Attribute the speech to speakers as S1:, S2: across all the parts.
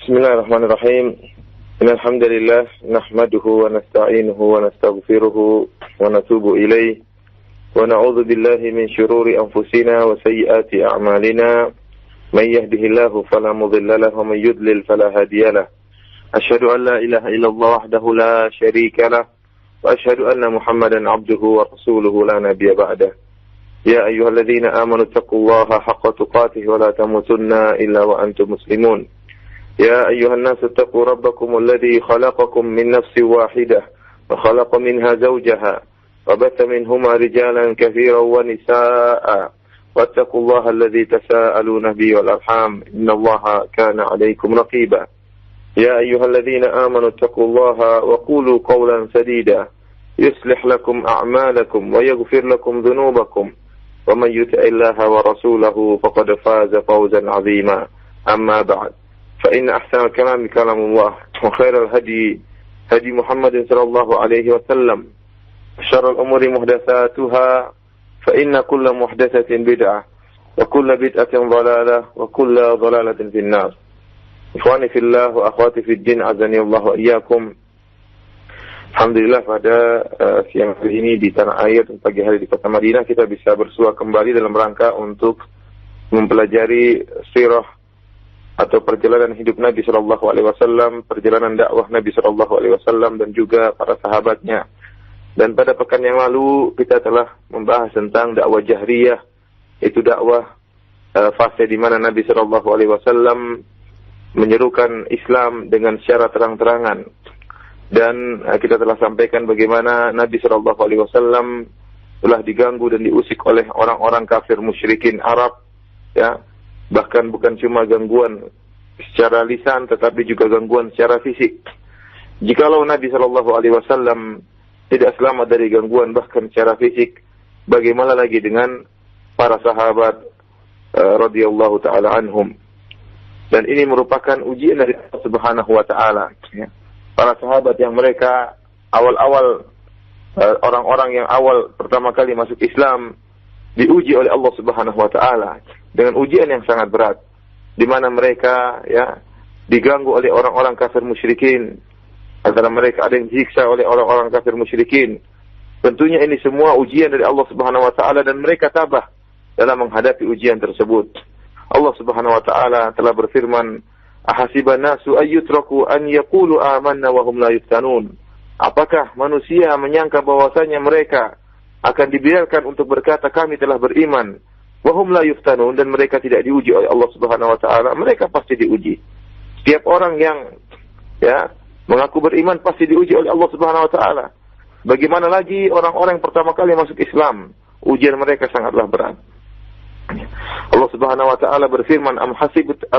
S1: Bismillahirrahmanirrahim. Innalhamdalillah nahmaduhu wa nasta'inuhu wa nastaghfiruhu wa natubu ilaih wa na'udzu billahi min shururi anfusina wa sayyiati a'malina. May yahdihillahu fala mudilla lahu wa may yudlil fala hadiya lahu. Asyhadu an la ilaha illallah wahdahu la syarika lahu wa asyhadu anna Muhammadan 'abduhu wa rasuluhu la nabiyya ba'dahu. Ya ayyuhalladzina amanu taqullaha haqqa tuqatih wa la tamutunna illa wa antum muslimun. يا أيها الناس اتقوا ربكم الذي خلقكم من نفس واحدة وخلق منها زوجها وبث منهما رجالا كثيرا ونساء واتقوا الله الذي تساءلون به والأرحام إن الله كان عليكم رقيبا يا أيها الذين آمنوا اتقوا الله وقولوا قولا سديدا يصلح لكم أعمالكم ويغفر لكم ذنوبكم ومن يطع الله ورسوله فقد فاز فوزا عظيما أما بعد فإن أحسن الكلام كلام الله وخير الهدي هدي محمد صلى الله عليه وسلم شر الأمور محدثاتها فإن كل محدثة بدعة وكل بدعة ضلالة وكل ضلالة في النار. Ikhwani fillah wa akhwati fid din azani Allah wa iyyakum. Alhamdulillah pada siang hari ini di tanah air dan pagi hari di kota Madinah kita bisa bersua kembali dalam rangka untuk mempelajari sirah atau perjalanan hidup Nabi sallallahu alaihi wasallam, perjalanan dakwah Nabi sallallahu alaihi wasallam dan juga para sahabatnya. Dan pada pekan yang lalu kita telah membahas tentang dakwah jahriyah, itu dakwah fase di mana Nabi sallallahu alaihi wasallam menyerukan Islam dengan secara terang-terangan. Dan kita telah sampaikan bagaimana Nabi sallallahu alaihi wasallam telah diganggu dan diusik oleh orang-orang kafir musyrikin Arab, ya. Bahkan bukan cuma gangguan secara lisan, tetapi juga gangguan secara fisik. Jikalau Nabi Shallallahu Alaihi Wasallam tidak selamat dari gangguan bahkan secara fisik, bagaimana lagi dengan para sahabat radhiyallahu taala anhum? Dan ini merupakan ujian dari Allah Subhanahu Wa Taala. Para sahabat yang mereka awal-awal orang-orang yang awal pertama kali masuk Islam diuji oleh Allah Subhanahu Wa Taala dengan ujian yang sangat berat, di mana mereka ya diganggu oleh orang-orang kafir musyrikin. Antara mereka ada yang disiksa oleh orang-orang kafir musyrikin. Tentunya ini semua ujian dari Allah Subhanahu Wa Taala dan mereka tabah dalam menghadapi ujian tersebut. Allah Subhanahu Wa Taala telah berfirman, "Ahasiban nasu ayyutraku an yaqulu amanna wa hum la yuftanun." Apakah manusia menyangka bahwasanya mereka akan dibiarkan untuk berkata kami telah beriman, wahum la yuftanun, dan mereka tidak diuji oleh Allah Subhanahu Wa Taala? Mereka pasti diuji. Setiap orang yang ya mengaku beriman pasti diuji oleh Allah Subhanahu Wa Taala. Bagaimana lagi orang-orang yang pertama kali masuk Islam? Ujian mereka sangatlah berat. Allah Subhanahu Wa Taala berfirman, am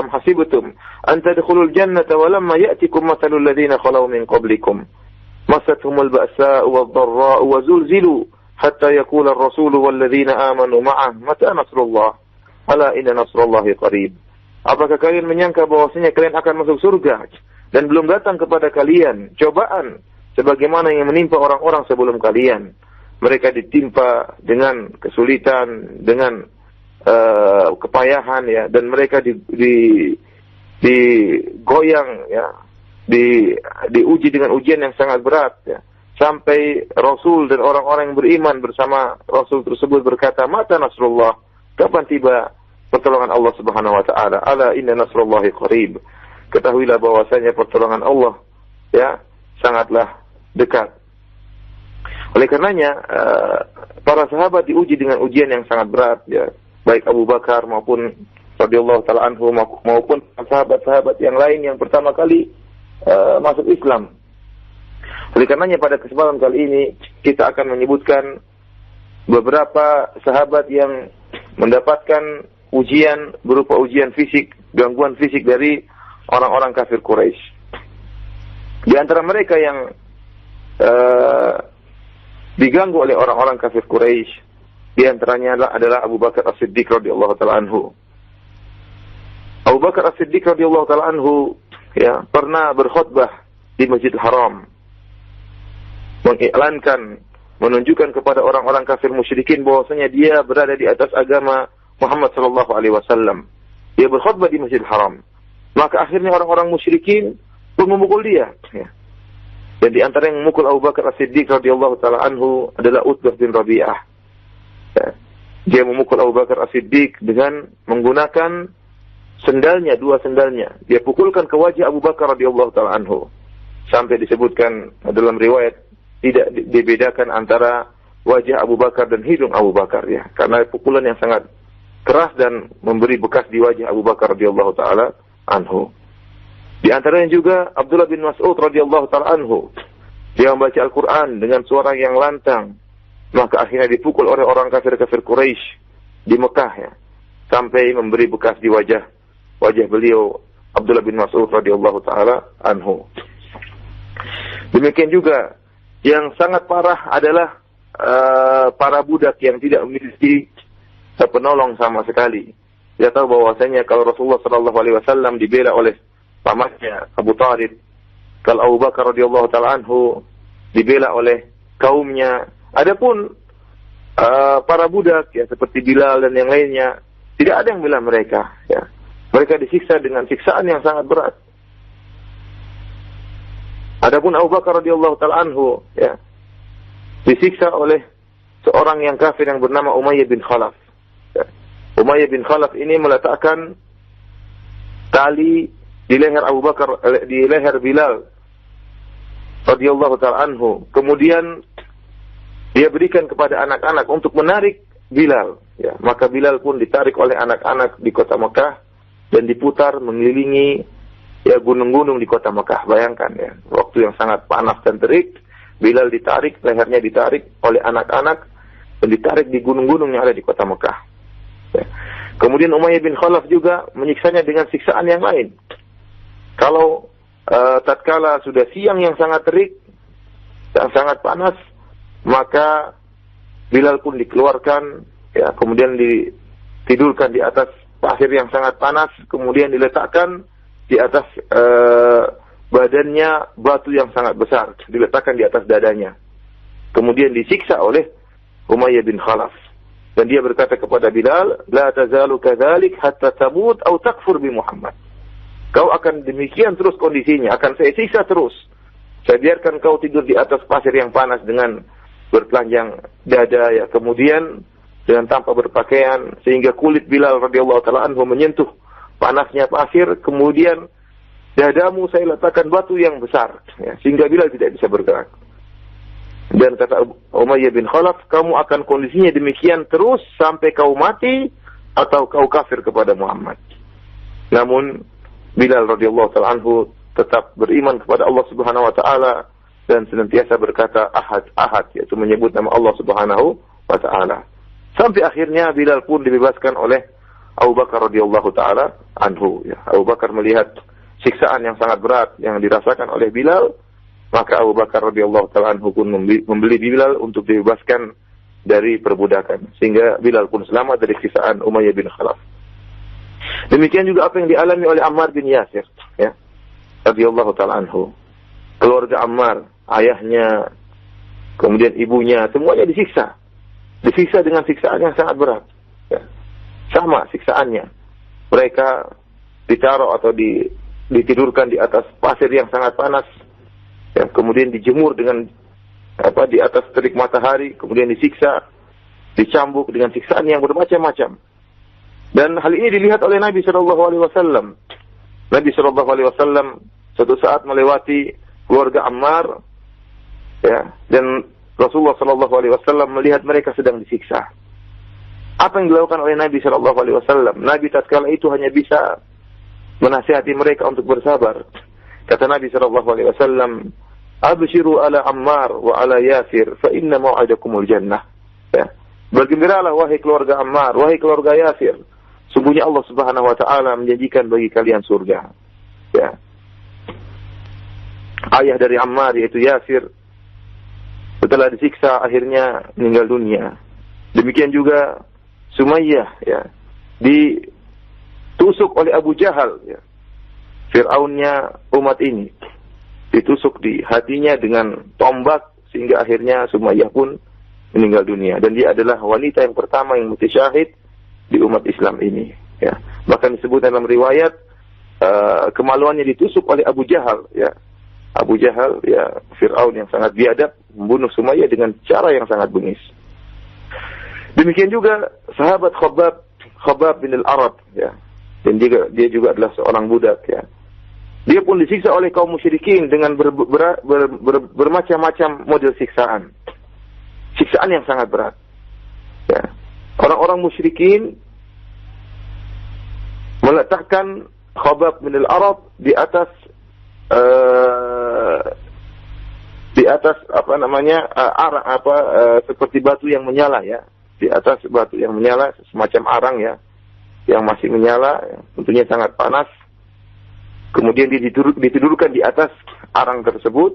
S1: hasibtum an tadkhulul jannata wa lamma ya'tikum mathalul ladzina khalau min qablikum massatuhumul ba'sa'u wadh-dharra'u wa zulzilu hatta yaqula ar-rasulu walladzina amanu ma'ah mata nasrullah ala inna nasrullahi qarib. Apakah kalian menyangka bahwasanya kalian akan masuk surga dan belum datang kepada kalian cobaan sebagaimana yang menimpa orang-orang sebelum kalian? Mereka ditimpa dengan kesulitan, dengan kepayahan ya, dan mereka digoyang ya, diuji dengan ujian yang sangat berat ya. Sampai Rasul dan orang-orang yang beriman bersama Rasul tersebut berkata, mata nasrullah, kapan tiba pertolongan Allah Subhanahu Wa Taala? Ala inna nasrullahi qarib. Ketahuilah bahwasanya pertolongan Allah ya sangatlah dekat. Oleh karenanya para sahabat diuji dengan ujian yang sangat berat ya, baik Abu Bakar maupun radhiyallahu taala anhu maupun sahabat-sahabat yang lain yang pertama kali masuk Islam. Oleh karenanya pada kesempatan kali ini kita akan menyebutkan beberapa sahabat yang mendapatkan ujian berupa ujian fisik, gangguan fisik dari orang-orang kafir Quraisy. Di antara mereka yang diganggu oleh orang-orang kafir Quraisy, di antaranya adalah Abu Bakar As-Siddiq radhiyallahu taala anhu. Abu Bakar As-Siddiq radhiyallahu taala anhu ya pernah berkhutbah di Masjidil Haram, mengiklankan, menunjukkan kepada orang-orang kafir musyrikin bahwasanya dia berada di atas agama Muhammad sallallahu alaihi wasallam. Dia berkhutbah di Masjidil Haram, Maka akhirnya orang-orang musyrikin pun memukul dia. Ya. Dan di antara yang memukul Abu Bakar As-Siddiq radhiyallahu taala anhu adalah Utbah bin Rabi'ah. Ya. Dia memukul Abu Bakar As-Siddiq dengan menggunakan sendalnya, dua sendalnya. Dia pukulkan ke wajah Abu Bakar radhiyallahu taala anhu. Sampai disebutkan dalam riwayat tidak dibedakan antara wajah Abu Bakar dan hidung Abu Bakar, ya. Karena pukulan yang sangat keras dan memberi bekas di wajah Abu Bakar radhiyallahu taala anhu. Di antaranya juga Abdullah bin Mas'ud radhiyallahu taala anhu. Dia membaca Al-Qur'an dengan suara yang lantang. Maka akhirnya dipukul oleh orang kafir-kafir Quraisy di Mekah, ya. Sampai memberi bekas di wajah beliau Abdullah bin Mas'ud radhiyallahu taala anhu. Demikian juga yang sangat parah adalah para budak yang tidak memiliki penolong sama sekali. Dia tahu bahwasanya kalau Rasulullah sallallahu alaihi wasallam dibela oleh pamannya Abu Thalib, kalau Abu Bakar radhiyallahu taala anhu dibela oleh kaumnya, adapun para budak ya seperti Bilal dan yang lainnya tidak ada yang bela mereka, ya. Mereka disiksa dengan siksaan yang sangat berat. Adapun Abu Bakar radhiyallahu taala anhu, ya, disiksa oleh seorang yang kafir yang bernama Umayyah bin Khalaf. Ya. Umayyah bin Khalaf ini meletakkan tali di leher Abu Bakar, di leher Bilal radhiyallahu taala anhu. Kemudian dia berikan kepada anak-anak untuk menarik Bilal. Ya. Maka Bilal pun ditarik oleh anak-anak di kota Mekah dan diputar mengelilingi ya gunung-gunung di kota Mekah. Bayangkan ya, waktu yang sangat panas dan terik, Bilal ditarik, lehernya ditarik oleh anak-anak dan ditarik di gunung-gunung yang ada di kota Mekah. Ya. Kemudian Umayyah bin Khalaf juga menyiksanya dengan siksaan yang lain. Kalau tatkala sudah siang yang sangat terik dan sangat panas, maka Bilal pun dikeluarkan, ya, kemudian ditidurkan di atas pasir yang sangat panas, kemudian diletakkan di atas badannya batu yang sangat besar, diletakkan di atas dadanya. Kemudian disiksa oleh Umayyah bin Khalaf. Dan dia berkata kepada Bilal, "La tazalu kadzalik hatta tamut atau takfur bi Muhammad." Kau akan demikian terus kondisinya, akan saya siksa terus. Saya biarkan kau tidur di atas pasir yang panas dengan bertelanjang dada, ya, kemudian dengan tanpa berpakaian sehingga kulit Bilal radhiyallahu taala anhu menyentuh panasnya pasir, kemudian dadamu saya letakkan batu yang besar, ya, sehingga Bilal tidak bisa bergerak. Dan kata Umayyah bin Khalaf, kamu akan kondisinya demikian terus sampai kau mati atau kau kafir kepada Muhammad. Namun Bilal radhiyallahu taala anhu tetap beriman kepada Allah Subhanahu wa taala dan senantiasa berkata ahad, ahad, yaitu menyebut nama Allah Subhanahu wa taala. Sampai akhirnya Bilal pun dibebaskan oleh Abu Bakar radhiyallahu taala anhu. Ya, Abu Bakar melihat siksaan yang sangat berat yang dirasakan oleh Bilal, maka Abu Bakar radhiyallahu taala anhu pun membeli Bilal untuk dibebaskan dari perbudakan, sehingga Bilal pun selamat dari siksaan Umayyah bin Khalaf. Demikian juga apa yang dialami oleh Ammar bin Yasir, ya, radhiyallahu taala anhu. Keluarga Ammar, ayahnya, kemudian ibunya, semuanya disiksa. Disiksa dengan siksaan yang sangat berat. Ya. Sama siksaannya. Mereka ditaruh atau ditidurkan di atas pasir yang sangat panas. Ya. Kemudian dijemur dengan di atas terik matahari. Kemudian disiksa, dicambuk dengan siksaan yang bermacam-macam. Dan hal ini dilihat oleh Nabi SAW. Nabi SAW suatu saat melewati keluarga Ammar, ya, dan Rasulullah SAW melihat mereka sedang disiksa. Apa yang dilakukan oleh Nabi SAW? Nabi tatkala itu hanya bisa menasihati mereka untuk bersabar. Kata Nabi SAW, "Abshiru ala Ammar wa ala Yasir, fa inna maw'idakumul jannah." Ya. Bergembiralah wahai keluarga Ammar, wahai keluarga Yasir. Sungguhnya Allah Subhanahu wa taala menjanjikan bagi kalian surga. Ya. Ayah dari Ammar yaitu Yasir setelah disiksa akhirnya meninggal dunia. Demikian juga Sumayyah, ya, ditusuk oleh Abu Jahal, ya, Fir'aunnya umat ini, ditusuk di hatinya dengan tombak sehingga akhirnya Sumayyah pun meninggal dunia. Dan dia adalah wanita yang pertama yang mati syahid di umat Islam ini. Ya. Bahkan disebut dalam riwayat kemaluannya ditusuk oleh Abu Jahal, ya. Abu Jahal, ya, Fir'aun yang sangat biadab, membunuh Sumayyah dengan cara yang sangat bengis. Demikian juga sahabat Khabbab bin al-Arab, ya. Dan dia juga adalah seorang budak, ya. Dia pun disiksa oleh kaum musyrikin dengan bermacam-macam model siksaan. Siksaan yang sangat berat. Ya. Orang-orang musyrikin meletakkan Khabbab bin al-Arab di atas seperti batu yang menyala, ya. Di atas batu yang menyala, semacam arang, ya, yang masih menyala, ya. Tentunya sangat panas. Kemudian ditidurkan di atas arang tersebut.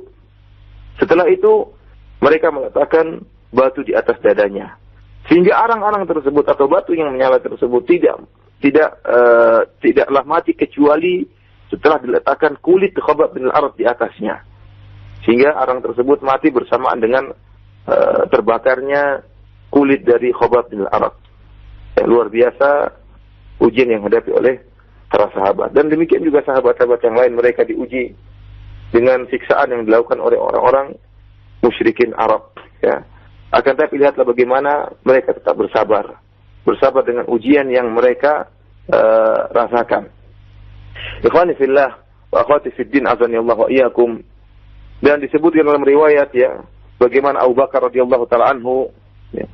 S1: Setelah itu mereka meletakkan batu di atas dadanya, sehingga arang-arang tersebut atau batu yang menyala tersebut tidaklah mati kecuali setelah diletakkan kulit Khabbab bin al-Arab di atasnya, sehingga arang tersebut mati bersamaan dengan terbakarnya kulit dari Khabbab bin al-Arab. Yang luar biasa ujian yang dihadapi oleh para sahabat. Dan demikian juga sahabat-sahabat yang lain, mereka diuji dengan siksaan yang dilakukan oleh orang-orang musyrikin Arab, ya. Akan tetapi lihatlah bagaimana mereka tetap bersabar dengan ujian yang mereka rasakan. Ikhwani fillah wa akhwati fid din, azani Allah wa iyyakum. Dan disebutkan dalam riwayat, ya, bagaimana Abu Bakar radhiyallahu taala anhu, ya,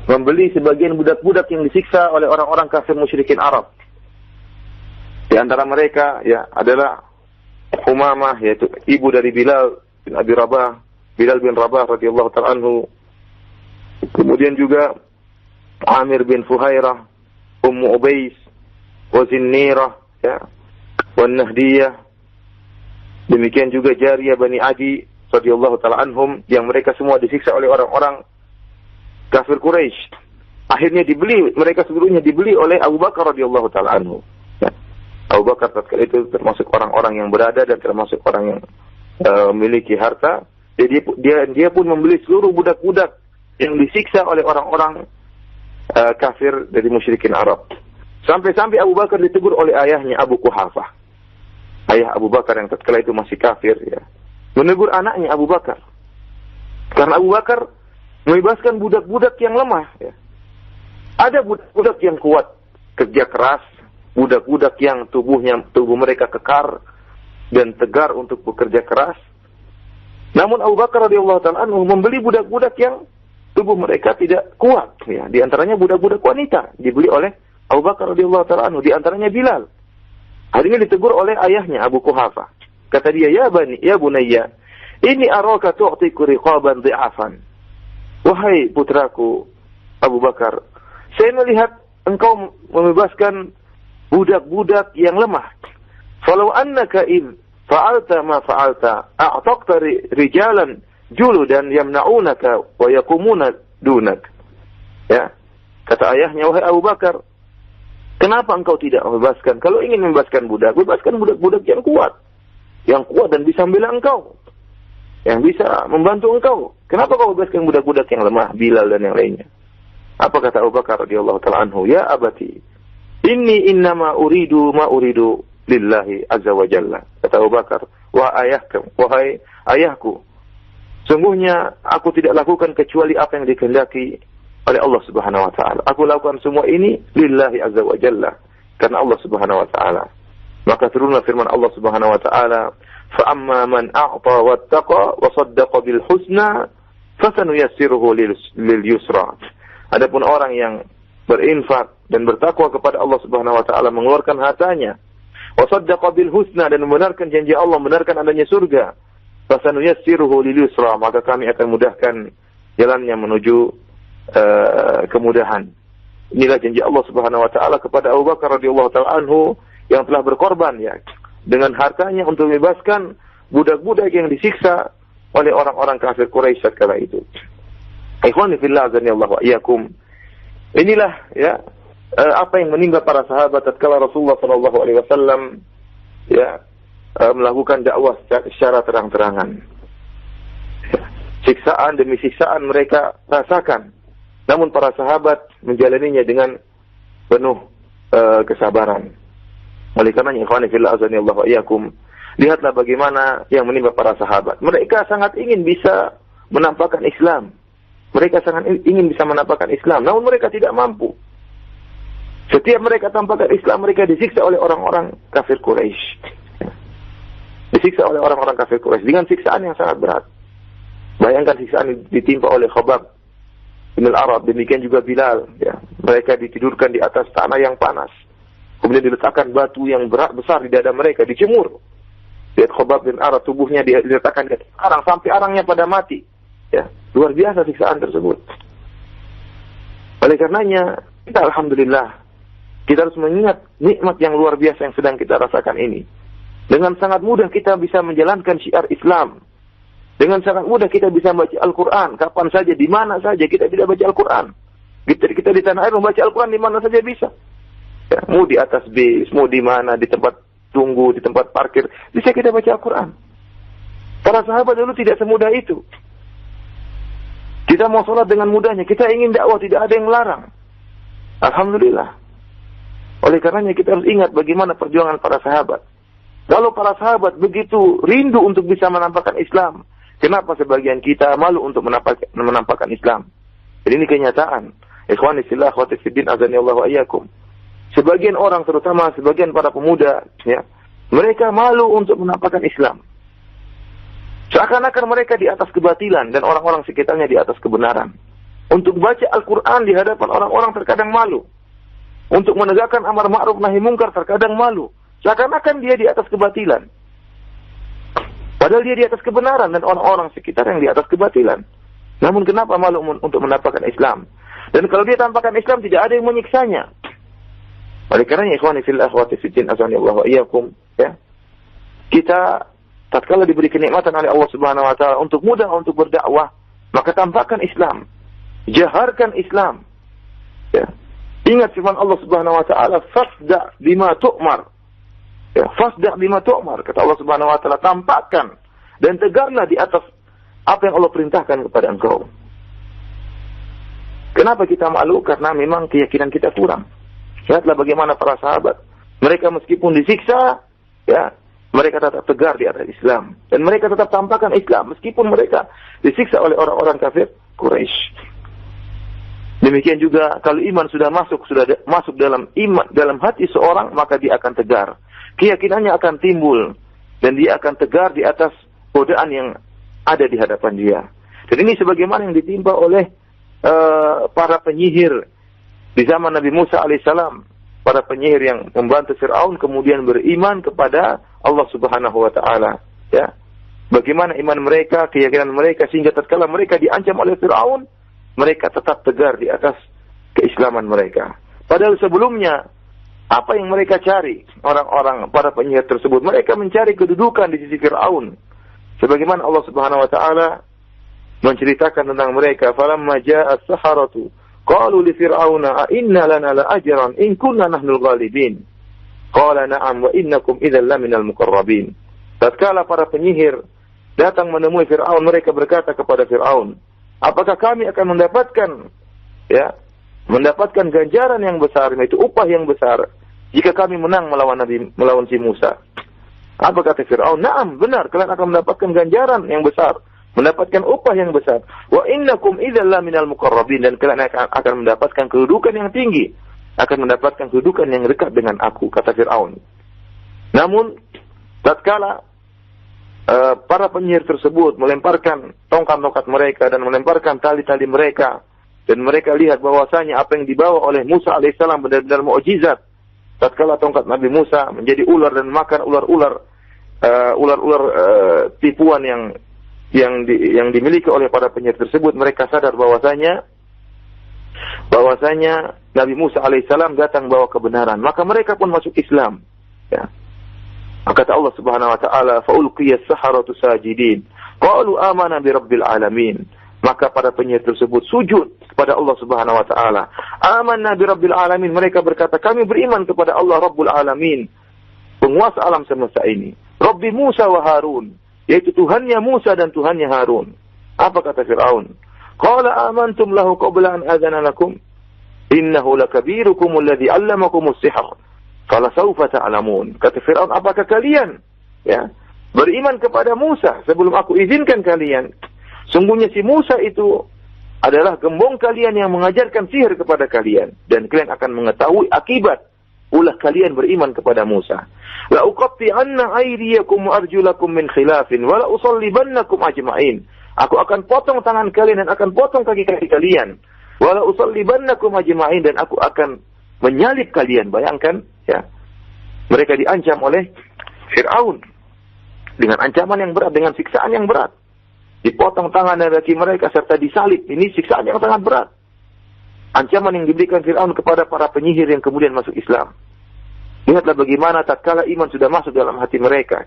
S1: membeli sebagian budak-budak yang disiksa oleh orang-orang kafir musyrikin Arab. Di antara mereka, ya, adalah Umamah, yaitu ibu dari Bilal bin Abi Rabah, Bilal bin Rabah radhiyallahu ta'ala anhu. Kemudian juga Amir bin Fuhairah, Ummu Ubais, wa Zinnirah, ya, wa Nahdiyah. Demikian juga Jariyah Bani Adi radhiyallahu ta'ala anhum, yang mereka semua disiksa oleh orang-orang kafir Quraisy. Akhirnya mereka sebelumnya dibeli oleh Abu Bakar radhiyallahu ta'ala anhu. Abu Bakar tatkala itu termasuk orang-orang yang berada dan termasuk orang yang memiliki harta. Jadi dia pun membeli seluruh budak-budak yang disiksa oleh orang-orang kafir dari musyrikin Arab. Sampai-sampai Abu Bakar ditegur oleh ayahnya Abu Quhafah. Ayah Abu Bakar yang tatkala itu masih kafir, ya, menegur anaknya Abu Bakar. Karena Abu Bakar membebaskan budak-budak yang lemah, ya. Ada budak-budak yang kuat, kerja keras, budak-budak yang tubuh mereka kekar dan tegar untuk bekerja keras. Namun Abu Bakar radhiyallahu ta'ala anhu membeli budak-budak yang tubuh mereka tidak kuat, ya. Di antaranya budak-budak wanita dibeli oleh Abu Bakar radhiyallahu ta'ala anhu, di antaranya Bilal. Akhirnya ditegur oleh ayahnya Abu Quhafah. Kata dia, ya bunayya, ini araka tu'tiku riqaban dhi'afan. Wahai putraku Abu Bakar, saya melihat engkau membebaskan budak-budak yang lemah. Falau annaka id fa'alta ma fa'alta a'taqta rijalan juludan yamna'unaka wa yaqumuna dunak. Ya. Kata ayahnya, wahai Abu Bakar, kenapa engkau tidak membebaskan? Kalau ingin membebaskan budak, bebaskan budak-budak yang kuat dan bisa membela engkau, yang bisa membantu engkau. Kenapa kau bebaskan budak-budak yang lemah, Bilal dan yang lainnya? Apa kata Abu Bakar radhiyallahu ta'ala anhu? Ya abati, inni innama uridu ma uridu lillahi azza wa jalla. Kata Abu Bakar, wahai ayahku, sungguhnya aku tidak lakukan kecuali apa yang dikehendaki oleh Allah Subhanahu wa taala. Aku lakukan semua ini lillahi azza wa jalla, karena Allah Subhanahu wa taala. Maka turunlah firman Allah Subhanahu wa taala, fa amma man a'ta wattaqa wa saddaqa bil husna fasanuyassiruhu lil yusra. Adapun orang yang berinfak dan bertakwa kepada Allah Subhanahu wa taala, mengeluarkan hartanya, wa saddaqa bil husna, dan membenarkan janji Allah, membenarkan adanya surga, fasanuyassiruhu lil yusra, maka kami akan mudahkan jalannya menuju kemudahan. Inilah janji Allah Subhanahu wa taala kepada Abu Bakar radhiyallahu taala anhu yang telah berkorban, ya, dengan hartanya untuk membebaskan budak-budak yang disiksa oleh orang-orang kafir Quraisy kala itu. Ikhwani fillah, azani Allah wa iyyakum. Inilah, ya, apa yang menimpa para sahabat tatkala Rasulullah sallallahu alaihi wasallam, ya, melakukan dakwah secara terang-terangan. Siksaan demi siksaan mereka rasakan. Namun para sahabat menjalaninya dengan penuh kesabaran. Oleh karenanya ikhwani fillah azanillahu wa iyyakum, lihatlah bagaimana yang menimpa para sahabat. Mereka sangat ingin bisa menampakkan Islam. Mereka sangat ingin bisa menampakkan Islam, namun mereka tidak mampu. Setiap mereka tampakkan Islam, mereka disiksa oleh orang-orang kafir Quraisy. Disiksa oleh orang-orang kafir Quraisy dengan siksaan yang sangat berat. Bayangkan siksaan yang ditimpa oleh Khabbab bin al-Arab, demikian juga Bilal. Ya. Mereka ditidurkan di atas tanah yang panas. Kemudian diletakkan batu yang berat besar di dada mereka, dijemur. Lihat Khabbab bin al-Arab, tubuhnya diletakkan di arang sampai arangnya pada mati. Ya, luar biasa siksaan tersebut. Oleh karenanya, kita alhamdulillah, kita harus mengingat nikmat yang luar biasa yang sedang kita rasakan ini. Dengan sangat mudah kita bisa menjalankan syiar Islam. Dengan sangat mudah kita bisa baca Al-Quran. Kapan saja, di mana saja kita tidak baca Al-Quran. Kita di tanah air membaca Al-Quran di mana saja bisa. Ya, mau di atas bis, mau di mana, di tempat tunggu, di tempat parkir, bisa kita baca Al-Quran. Para sahabat dulu tidak semudah itu. Kita mau sholat dengan mudahnya. Kita ingin dakwah, tidak ada yang melarang. Alhamdulillah. Oleh karenanya kita harus ingat bagaimana perjuangan para sahabat. Kalau para sahabat begitu rindu untuk bisa menampakkan Islam, kenapa sebagian kita malu untuk menampakkan Islam? Jadi ini kenyataan. Ikhwani fillah, akhwati fiddin, azanillahu wa iyyakum. Sebagian orang, terutama sebagian para pemuda, ya, mereka malu untuk menampakkan Islam. Seakan-akan mereka di atas kebatilan dan orang-orang sekitarnya di atas kebenaran. Untuk baca Al-Quran di hadapan orang-orang terkadang malu. Untuk menegakkan amar ma'ruf nahi mungkar terkadang malu. Seakan-akan dia di atas kebatilan. Padahal dia di atas kebenaran dan orang-orang sekitar yang di atas kebatilan. Namun kenapa malu untuk menampakkan Islam? Dan kalau dia tampakkan Islam tidak ada yang menyiksanya. Oleh karenanya ikhwani fillah akhwati fiddin azanillahu wa iyyakum, ya. Kita tatkala diberi kenikmatan oleh Allah Subhanahu wa taala untuk mudah untuk berdakwah, maka tampakkan Islam. Jaharkan Islam. Ya. Ingat firman Allah Subhanahu wa taala, fasda bima tu'mar. Ya, fasda bima tu'mar. Kata Allah Subhanahu wa taala, tampakkan dan tegarlah di atas apa yang Allah perintahkan kepada engkau. Kenapa kita malu? Karena memang keyakinan kita kurang. Lihatlah bagaimana para sahabat. Mereka meskipun disiksa, ya, mereka tetap tegar di atas Islam. Dan mereka tetap tampakkan Islam meskipun mereka disiksa oleh orang-orang kafir Quraisy. Demikian juga kalau iman sudah masuk dalam hati seorang, maka dia akan tegar. Keyakinannya akan timbul dan dia akan tegar di atas godaan yang ada di hadapan dia. Dan ini sebagaimana yang ditimpa oleh para penyihir di zaman Nabi Musa alaihissalam. Para penyihir yang membantu Fir'aun kemudian beriman kepada Allah Subhanahu wa taala, ya. Bagaimana iman mereka, keyakinan mereka, sehingga tatkala mereka diancam oleh Fir'aun, mereka tetap tegar di atas keislaman mereka. Padahal sebelumnya apa yang mereka cari, orang-orang para penyihir tersebut, mereka mencari kedudukan di sisi Fir'aun. Sebagaimana Allah Subhanahu wa taala menceritakan tentang mereka, falamma jaa as-saharatu qalu li fir'auna a inna lana la ajran in kunna nahnul ghalibin. Qala na'am wa innakum idzal laminal muqarrabin. Tatkala para penyihir datang menemui Fir'aun, mereka berkata kepada Fir'aun, apakah kami akan mendapatkan ganjaran yang besar, yaitu upah yang besar, jika kami menang melawan si Musa? Apa kata Fir'aun? Naam, benar, kalian akan mendapatkan ganjaran yang besar, mendapatkan upah yang besar. Wa innakum idzal laminal muqarrabin, dan kalian akan mendapatkan kedudukan yang tinggi, akan mendapatkan kedudukan yang dekat dengan aku, kata Fir'aun. Namun tatkala para penyihir tersebut melemparkan tongkat-tongkat mereka dan melemparkan tali-tali mereka, dan mereka lihat bahwasanya apa yang dibawa oleh Musa alaihissalam benar-benar mukjizat. Tatkala tongkat Nabi Musa menjadi ular dan makan ular-ular tipuan yang dimiliki oleh para penyihir tersebut, mereka sadar bahwasanya Nabi Musa alaihissalam datang bawa kebenaran, maka mereka pun masuk Islam. Ya. Kata Allah Subhanahu wa taala, fa ulqiya as-saharatu sajidin qalu amanna bi rabbil alamin. Maka para penyihir tersebut sujud kepada Allah Subhanahu wa taala. Amanna bi rabbil alamin, mereka berkata kami beriman kepada Allah Rabbul alamin, penguasa alam semesta ini. Rabbi Musa wa Harun, yaitu Tuhannya Musa dan Tuhannya Harun. Apa kata Fir'aun? Qala amantum lahu qabla an adzana lakum innahu lakabirukum alladhi 'allamakumus sihr Fala saufa ta'lamun. Kata Firaun, apakah kalian beriman kepada Musa sebelum aku izinkan kalian? Sungguhnya si Musa itu adalah gembong kalian yang mengajarkan sihir kepada kalian, dan kalian akan mengetahui akibat ulah kalian beriman kepada Musa. La uqatti'anna aydiyakum wa arjulakum min khilafin wa la usallibannakum ajma'in. Aku akan potong tangan kalian dan akan potong kaki-kaki kalian. Wa la usallibannakum ajma'in, dan aku akan menyalib kalian. Bayangkan, mereka diancam oleh Fir'aun dengan ancaman yang berat, dengan siksaan yang berat. Dipotong tangan dan kaki mereka serta disalib. Ini siksaan yang sangat berat. Ancaman yang diberikan Fir'aun kepada para penyihir yang kemudian masuk Islam. Lihatlah bagaimana tatkala iman sudah masuk dalam hati mereka.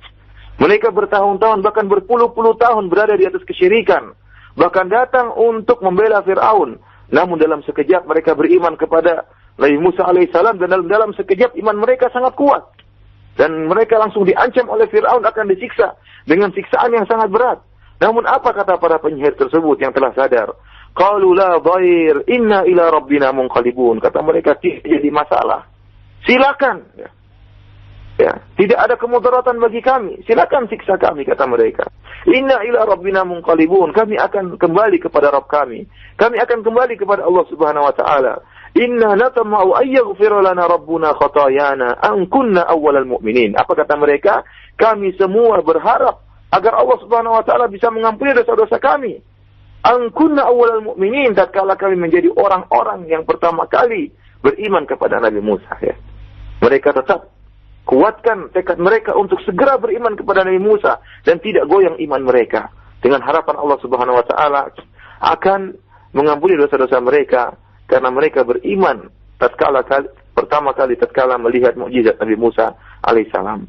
S1: Mereka bertahun-tahun, bahkan berpuluh-puluh tahun berada di atas kesyirikan. Bahkan datang untuk membela Fir'aun. Namun dalam sekejap mereka beriman kepada Nabi Musa alaihissalam, dan dalam sekejap iman mereka sangat kuat. Dan mereka langsung diancam oleh Fir'aun akan disiksa dengan siksaan yang sangat berat. Namun apa kata para penyihir tersebut yang telah sadar? Qalu la dhair, inna ila rabbina munqalibun. Kata mereka, tidak jadi masalah. Silakan. Tidak ada kemudaratan bagi kami. Silakan siksa kami, kata mereka. Inna ila rabbina munqalibun. Kami akan kembali kepada Rabb kami. Kami akan kembali kepada Allah Subhanahu wa taala. Inna natama'u ayyaghfira lana rabbuna khatayana an kunna awwalal mu'minin. Apa kata mereka? Kami semua berharap agar Allah Subhanahu wa taala bisa mengampuni dosa-dosa kami. An kunna awwalal mu'minin, tatkala kami menjadi orang-orang yang pertama kali beriman kepada Nabi Musa. Mereka tetap kuatkan tekad mereka untuk segera beriman kepada Nabi Musa dan tidak goyang iman mereka, dengan harapan Allah Subhanahu wa taala akan mengampuni dosa-dosa mereka karena mereka beriman pertama kali tatkala melihat mukjizat Nabi Musa alaihissalam.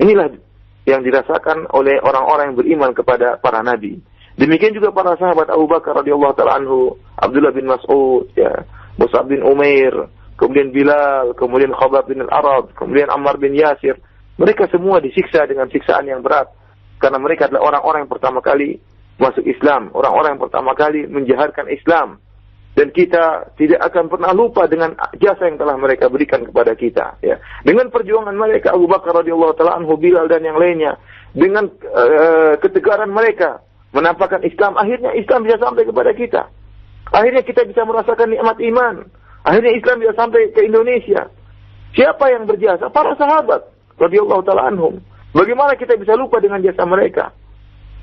S1: Inilah yang dirasakan oleh orang-orang yang beriman kepada para nabi. Demikian juga para sahabat Abu Bakar radhiyallahu taala anhu, Abdullah bin Mas'ud, Mus'ab bin Umair, kemudian Bilal, kemudian Khabbab bin al-Arad, kemudian Ammar bin Yasir. Mereka semua disiksa dengan siksaan yang berat karena mereka adalah orang-orang yang pertama kali masuk Islam, orang-orang yang pertama kali menjaharkan Islam. Dan kita tidak akan pernah lupa dengan jasa yang telah mereka berikan kepada kita. Dengan perjuangan mereka, Abu Bakar radhiyallahu taala anhu, Bilal dan yang lainnya, dengan ketegaran mereka menampakkan Islam, akhirnya Islam bisa sampai kepada kita. Akhirnya kita bisa merasakan nikmat iman. Akhirnya Islam bisa sampai ke Indonesia. Siapa yang berjasa? Para sahabat radhiyallahu taala anhum. Bagaimana kita bisa lupa dengan jasa mereka?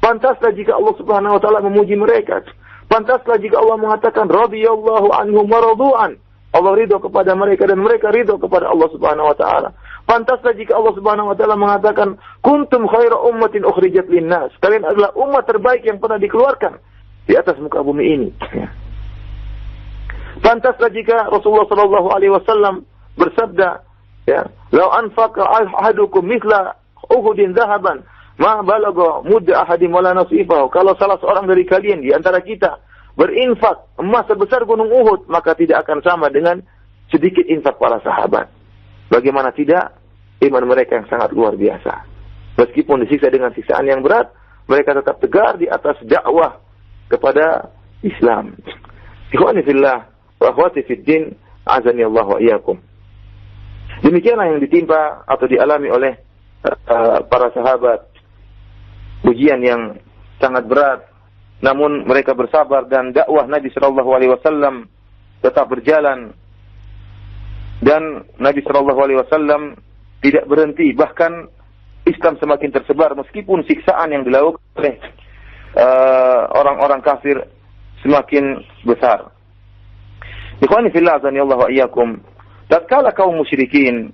S1: Pantaslah jika Allah Subhanahu wa taala memuji mereka. Pantaslah jika Allah mengatakan radhiyallahu anhum wa radu'an. Allah ridho kepada mereka dan mereka ridho kepada Allah Subhanahu wa taala. Pantaslah jika Allah Subhanahu wa taala mengatakan kuntum khaira ummatin ukhrijat linnas. Kalian adalah umat terbaik yang pernah dikeluarkan di atas muka bumi ini. Pantaslah jika Rasulullah sallallahu alaihi wasallam bersabda, "Lau anfaqa ahadukum mithla Uhudin dhahaban, ma balagha mudda ahadim wala nasifahu." Kalau salah seorang dari kalian di antara kita berinfak emas sebesar gunung Uhud, maka tidak akan sama dengan sedikit infak para sahabat. Bagaimana tidak? Iman mereka yang sangat luar biasa. Meskipun disiksa dengan siksaan yang berat, mereka tetap tegar di atas dakwah kepada Islam. Ikhwani fillah wa akhwati fid din, azani Allah wa iyyakum. Demikianlah yang ditimpa atau dialami oleh para sahabat, ujian yang sangat berat, namun mereka bersabar dan dakwah Nabi sallallahu alaihi wasallam tetap berjalan, dan Nabi sallallahu alaihi wasallam tidak berhenti, bahkan Islam semakin tersebar meskipun siksaan yang dilakukan oleh orang-orang kafir semakin besar. Ikhwani fillah, azani Allah wa iyyakum. Tatkala kaum musyrikin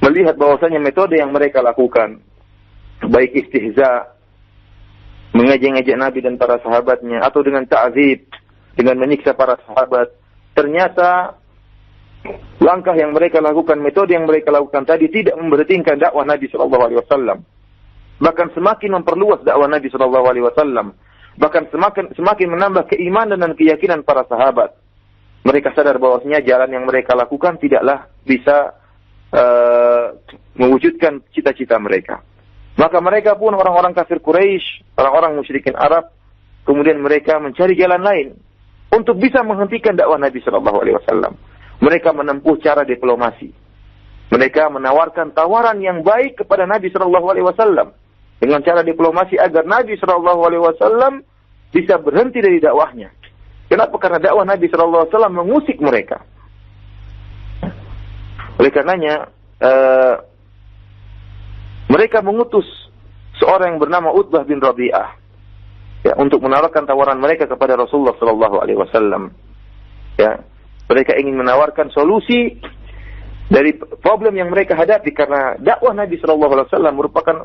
S1: melihat bahwasanya metode yang mereka lakukan, baik istihza, mengejek-ngejek Nabi dan para sahabatnya, atau dengan ta'zib, dengan menyiksa para sahabat, ternyata langkah yang mereka lakukan, metode yang mereka lakukan tadi tidak memberhentikan dakwah Nabi sallallahu alaihi wasallam. Bahkan semakin memperluas dakwah Nabi sallallahu alaihi wasallam. Bahkan semakin menambah keimanan dan keyakinan para sahabat. Mereka sadar bahwasanya jalan yang mereka lakukan tidaklah bisa mewujudkan cita-cita mereka. Maka mereka pun orang-orang kafir Quraisy, orang-orang musyrikin Arab, kemudian mereka mencari jalan lain untuk bisa menghentikan dakwah Nabi sallallahu alaihi wasallam. Mereka menempuh cara diplomasi. Mereka menawarkan tawaran yang baik kepada Nabi Shallallahu Alaihi Wasallam dengan cara diplomasi agar Nabi Shallallahu Alaihi Wasallam bisa berhenti dari dakwahnya. Kenapa? Karena dakwah Nabi Shallallahu Alaihi Wasallam mengusik mereka. Oleh karenanya mereka mengutus seorang yang bernama Utbah bin Rabi'ah ya, untuk menawarkan tawaran mereka kepada Rasulullah Shallallahu Alaihi Wasallam. Ya, mereka ingin menawarkan solusi dari problem yang mereka hadapi karena dakwah Nabi Shallallahu Alaihi Wasallam merupakan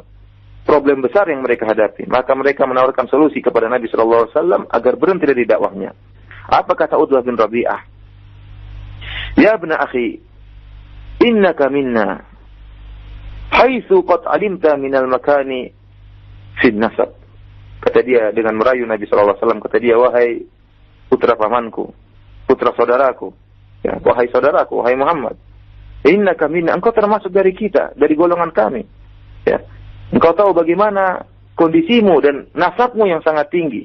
S1: problem besar yang mereka hadapi. Maka mereka menawarkan solusi kepada Nabi Shallallahu Alaihi Wasallam agar berhenti dari dakwahnya. Apa kata Utbah bin Rabi'ah? Ya ibna akhi, innaka minna, haitsu qad alimta minal makani fin nasab. Kata dia dengan merayu Nabi Shallallahu Alaihi Wasallam. Kata dia, wahai putra pamanku, putra saudaraku, ya, wahai saudaraku, wahai Muhammad. Innaka minna, engkau termasuk dari kita, dari golongan kami. Ya. Engkau tahu bagaimana kondisimu dan nasabmu yang sangat tinggi.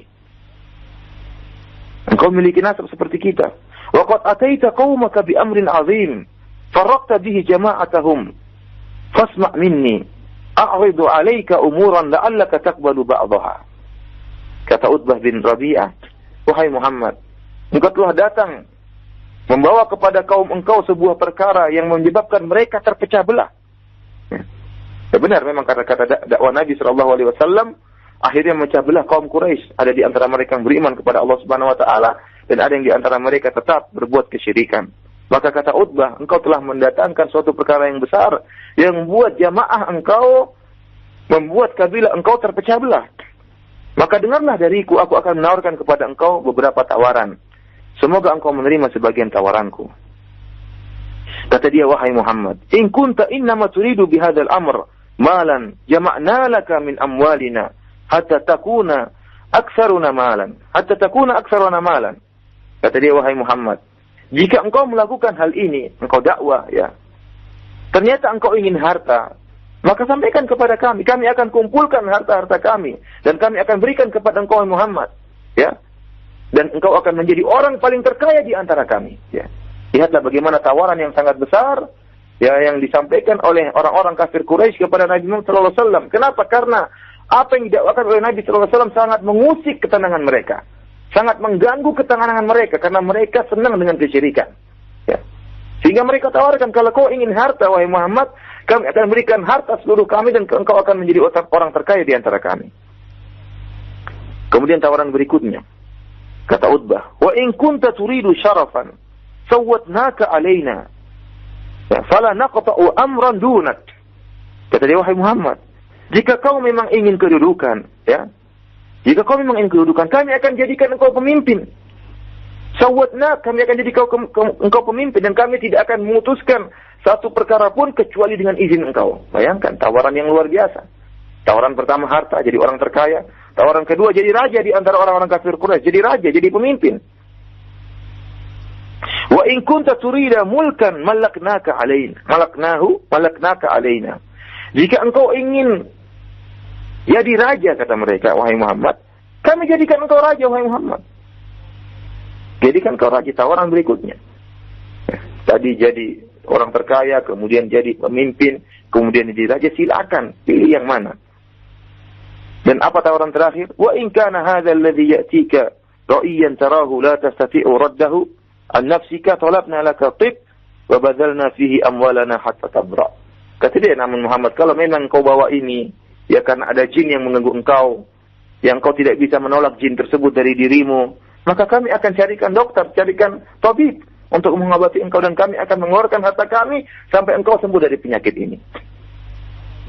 S1: Engkau memiliki nasab seperti kita. Wa qad ataita qaumaka bi amrin 'azim, faraqta bihi jama'atahum. Fasma' minni, a'ridu 'alaika umuran la'allaka taqbalu ba'daha. Kata Utbah bin Rabi'ah, wahai Muhammad, engkau telah datang membawa kepada kaum engkau sebuah perkara yang menyebabkan mereka terpecah belah. Ya benar, memang kata-kata dakwah Nabi Shallallahu Alaihi Wasallam akhirnya memecah belah kaum Quraisy. Ada di antara mereka yang beriman kepada Allah Subhanahu Wa Taala dan ada yang di antara mereka tetap berbuat kesyirikan. Maka kata Utbah, engkau telah mendatangkan suatu perkara yang besar yang membuat jamaah engkau, membuat kabilah engkau terpecah belah. Maka dengarlah dariku, aku akan menawarkan kepada engkau beberapa tawaran. Semoga engkau menerima sebagian tawaranku. Kata dia, wahai Muhammad, in kunta innama turidu bihadzal amr malan jama'na laka min amwalina hatta takuna aktsaruna malan. Kata dia, wahai Muhammad, jika engkau melakukan hal ini, engkau dakwah ya, ternyata engkau ingin harta, maka sampaikan kepada kami. Kami akan kumpulkan harta-harta kami dan kami akan berikan kepada engkau Muhammad, ya. Dan engkau akan menjadi orang paling terkaya di antara kami, ya. Lihatlah bagaimana tawaran yang sangat besar ya yang disampaikan oleh orang-orang kafir Quraisy kepada Nabi Muhammad sallallahu alaihi wasallam. Kenapa? Karena apa yang didakwakan oleh Nabi sallallahu alaihi wasallam sangat mengusik ketenangan mereka. Sangat mengganggu ketenangan mereka karena mereka senang dengan kesyirikan. Ya. Sehingga mereka tawarkan, kalau kau ingin harta wahai Muhammad, kami akan berikan harta seluruh kami dan engkau akan menjadi orang terkaya di antara kami. Kemudian tawaran berikutnya. Kata Utbah, wa in kunta turidu syarafan sawwatnaka alaina. Ya, fala naqta'u amran dunak. Kata dia, wahai Muhammad, jika kau memang ingin kedudukan, ya. Jika kau memang ingin kedudukan, kami akan jadikan engkau pemimpin. Sawwatna, kami akan jadi engkau pemimpin dan kami tidak akan memutuskan satu perkara pun kecuali dengan izin engkau. Bayangkan tawaran yang luar biasa. Tawaran pertama harta, jadi orang terkaya. Tawaran kedua jadi raja di antara orang-orang kafir Quraisy, jadi raja, jadi pemimpin. Wa in kunta turida mulkan malaknaka alaina. Jika engkau ingin jadi raja, kata mereka, wahai Muhammad, kami jadikan engkau raja, wahai Muhammad. Jadikan engkau raja. Tawaran berikutnya. Tadi jadi orang terkaya, kemudian jadi pemimpin, kemudian jadi raja, silakan pilih yang mana. Dan apa tawaran terakhir? Wa in kana hadha alladhi ya'tika ra'iyan tarahu la tastati'u raddahu an nafsika talabna laka tib wa badalna fihi amwalana hatta tabra. Kata dia, namun Muhammad, kalau memang kau bawa ini ya karena ada jin yang mengganggu engkau, yang kau tidak bisa menolak jin tersebut dari dirimu, maka kami akan carikan dokter, carikan tabib untuk mengobati engkau dan kami akan mengeluarkan harta kami sampai engkau sembuh dari penyakit ini.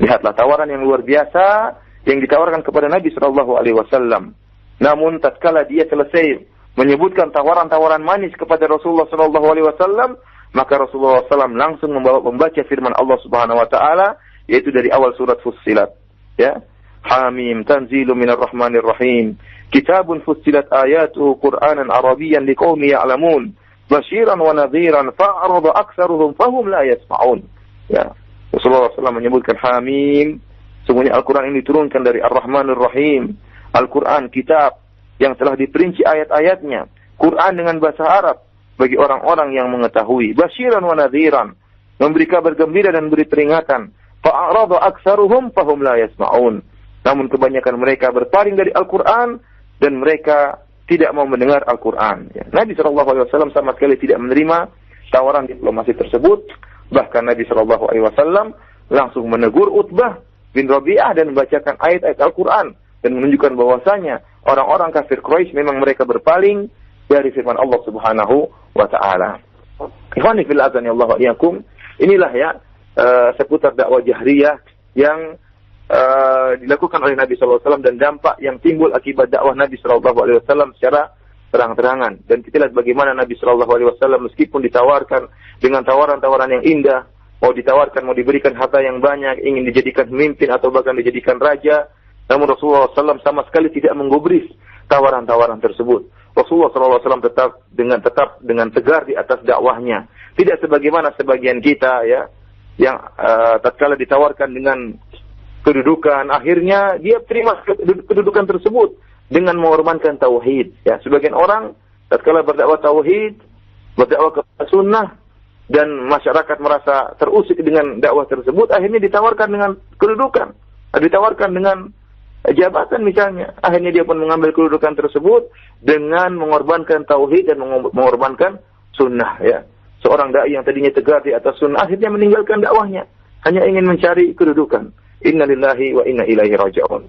S1: Lihatlah tawaran yang luar biasa yang ditawarkan kepada Nabi Shallallahu Alaihi Wasallam. Namun tatkala dia selesai menyebutkan tawaran-tawaran manis kepada Rasulullah Shallallahu Alaihi Wasallam, maka Rasulullah SAW langsung membaca firman Allah Subhanahu Wa Taala, yaitu dari awal surat Fussilat. Ya, Hamim tanzilu minar rahmanir rahim. Kitabun fussilat ayatuhu Qur'anan Arabiyyan liqaumin ya'lamun. Basyiran wa nadhiran fa'arada aktsaruhum fahum la yasma'un. Ya, Rasulullah SAW menyebutkan Hamim. Sungguhnya Al-Quran ini diturunkan dari Ar-Rahmanir Rahim. Al-Quran, kitab yang telah diperinci ayat-ayatnya. Quran dengan bahasa Arab bagi orang-orang yang mengetahui. Basyiran wa nadhiran. memberi kabar gembira dan beri peringatan. Fa'arada aktsaruhum fahum la yasma'un. Namun kebanyakan mereka berpaling dari Al-Qur'an dan mereka tidak mau mendengar Al-Qur'an. Ya. Nabi SAW sama sekali tidak menerima tawaran diplomasi tersebut. Bahkan Nabi SAW langsung menegur Utbah bin Rabi'ah dan membacakan ayat-ayat Al-Qur'an dan menunjukkan bahwasanya orang-orang kafir Quraisy memang mereka berpaling dari firman Allah Subhanahu wa taala. Ikhwani fil azani Allah wa iyyakum. Inilah ya seputar dakwah jahriyah yang dilakukan oleh Nabi sallallahu alaihi wasallam dan dampak yang timbul akibat dakwah Nabi sallallahu alaihi wasallam secara terang-terangan. Dan kita lihat bagaimana Nabi sallallahu alaihi wasallam meskipun ditawarkan dengan tawaran-tawaran yang indah, mau ditawarkan, mau diberikan harta yang banyak, ingin dijadikan pemimpin atau bahkan dijadikan raja, namun Rasulullah SAW sama sekali tidak menggubris tawaran-tawaran tersebut. Rasulullah SAW tetap dengan tegar di atas dakwahnya. Tidak sebagaimana sebagian kita ya, yang tatkala ditawarkan dengan kedudukan, akhirnya dia terima kedudukan tersebut dengan mengorbankan tauhid. Ya, sebagian orang tatkala berdakwah tauhid, berdakwah kepada sunnah, dan masyarakat merasa terusik dengan dakwah tersebut, akhirnya ditawarkan dengan kedudukan, ditawarkan dengan jabatan misalnya. Akhirnya dia pun mengambil kedudukan tersebut dengan mengorbankan tauhid dan mengorbankan sunnah. Ya, seorang dai yang tadinya tegar di atas sunnah akhirnya meninggalkan dakwahnya, hanya ingin mencari kedudukan. Inna lillahi wa inna ilaihi raji'un.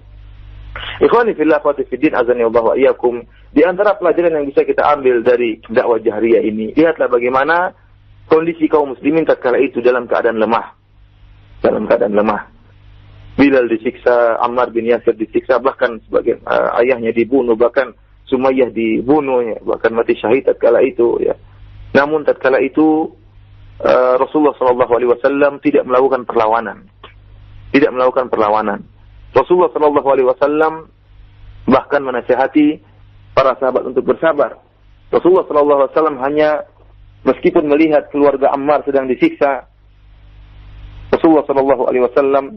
S1: Ikhwani fillah wa fiddin azani Allah wa iyyakum. Di antara pelajaran yang bisa kita ambil dari dakwah jahriyah ini, lihatlah bagaimana kondisi kaum muslimin tatkala itu dalam keadaan lemah. Dalam keadaan lemah. Bilal disiksa, Ammar bin Yasir disiksa, bahkan sebagian ayahnya dibunuh, bahkan Sumayyah dibunuh, ya, bahkan mati syahid tatkala itu. Ya. Namun tatkala itu Rasulullah SAW tidak melakukan perlawanan. Tidak melakukan perlawanan. Rasulullah SAW bahkan menasihati para sahabat untuk bersabar. Rasulullah SAW hanya meskipun melihat keluarga Ammar sedang disiksa, Rasulullah SAW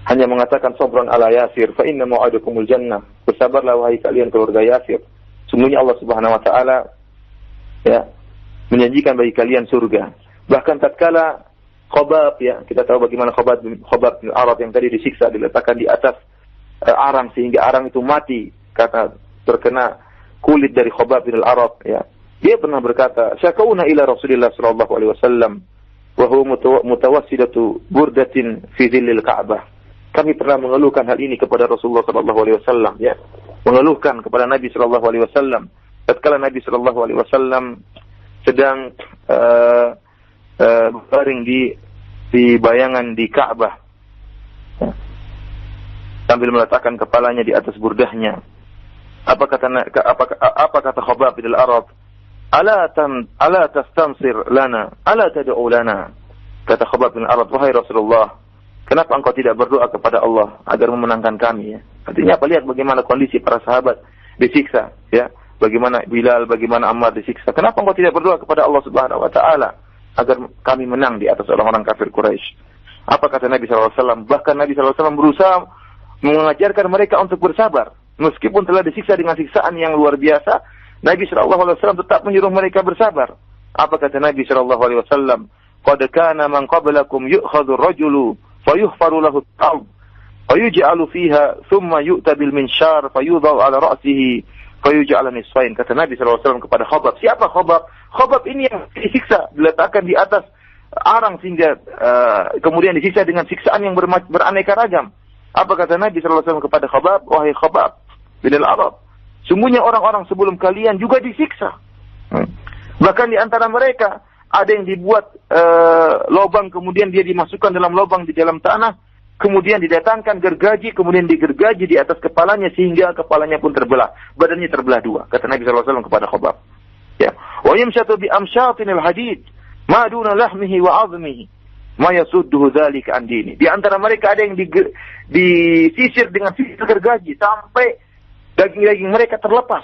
S1: hanya mengatakan sabran ala Yasir, fa inna mau'idakumul jannah. Bersabarlah wahai kalian keluarga Yasir. Sungguhnya Allah Subhanahu wa taala ya menjanjikan bagi kalian surga. Bahkan tatkala Khobab, ya, kita tahu bagaimana Khobab bin Arad yang tadi disiksa, diletakkan di atas arang sehingga arang itu mati karena terkena kulit dari Khobab bin Arad, ya. Dia pernah berkata, "Syakauna ila Rasulillah sallallahu alaihi wasallam wa huwa mutawassidatu burdatin fi dhillil Ka'bah." Kami pernah mengeluhkan hal ini kepada Rasulullah sallallahu alaihi wasallam, ya. Mengeluhkan kepada Nabi sallallahu alaihi wasallam tatkala Nabi sallallahu alaihi wasallam sedang berbaring di bayangan di Ka'bah, ya, sambil meletakkan kepalanya di atas burdahnya. Apa kata Khobab bin Arad? Ala tastansir lana, ala tad'u lana. Kata Khobab bin Arad, wahai Rasulullah, kenapa engkau tidak berdoa kepada Allah agar memenangkan kami? Ya? Artinya apa? Lihat bagaimana kondisi para sahabat disiksa, ya. Bagaimana Bilal, bagaimana Ammar disiksa. Kenapa engkau tidak berdoa kepada Allah Subhanahu wa taala agar kami menang di atas orang-orang kafir Quraisy? Apa kata Nabi SAW? Bahkan Nabi SAW berusaha mengajarkan mereka untuk bersabar. Meskipun telah disiksa dengan siksaan yang luar biasa, Nabi SAW tetap menyuruh mereka bersabar. Apa kata Nabi SAW? Qad kana man qablakum yu'khadhu ar-rajulu fayuhfaru lahu al-ard fayuj'alu fiha thumma yu'ta bil minshar fayudha'u ala ra'sihi fayuj'ala nisfain. Kata Nabi SAW kepada Khobab. Siapa Khobab? Khobab ini yang disiksa, diletakkan di atas arang sehingga kemudian disiksa dengan siksaan yang beraneka ragam. Apa kata Nabi SAW kepada Khobab? Wahai Khobab bin Al-Arad, sungguhnya orang-orang sebelum kalian juga disiksa. Bahkan di antara mereka ada yang dibuat lubang, kemudian dia dimasukkan dalam lubang di dalam tanah, kemudian didatangkan gergaji, kemudian digergaji di atas kepalanya sehingga kepalanya pun terbelah, badannya terbelah dua. Kata Nabi SAW kepada Khobab, ya, wa yamshatu bi amshatinil hadid ma duna lahmihi wa 'azmihi ma yasudduhu dzalika an dini. Di antara mereka ada yang disisir dengan sisir gergaji sampai daging-daging mereka terlepas,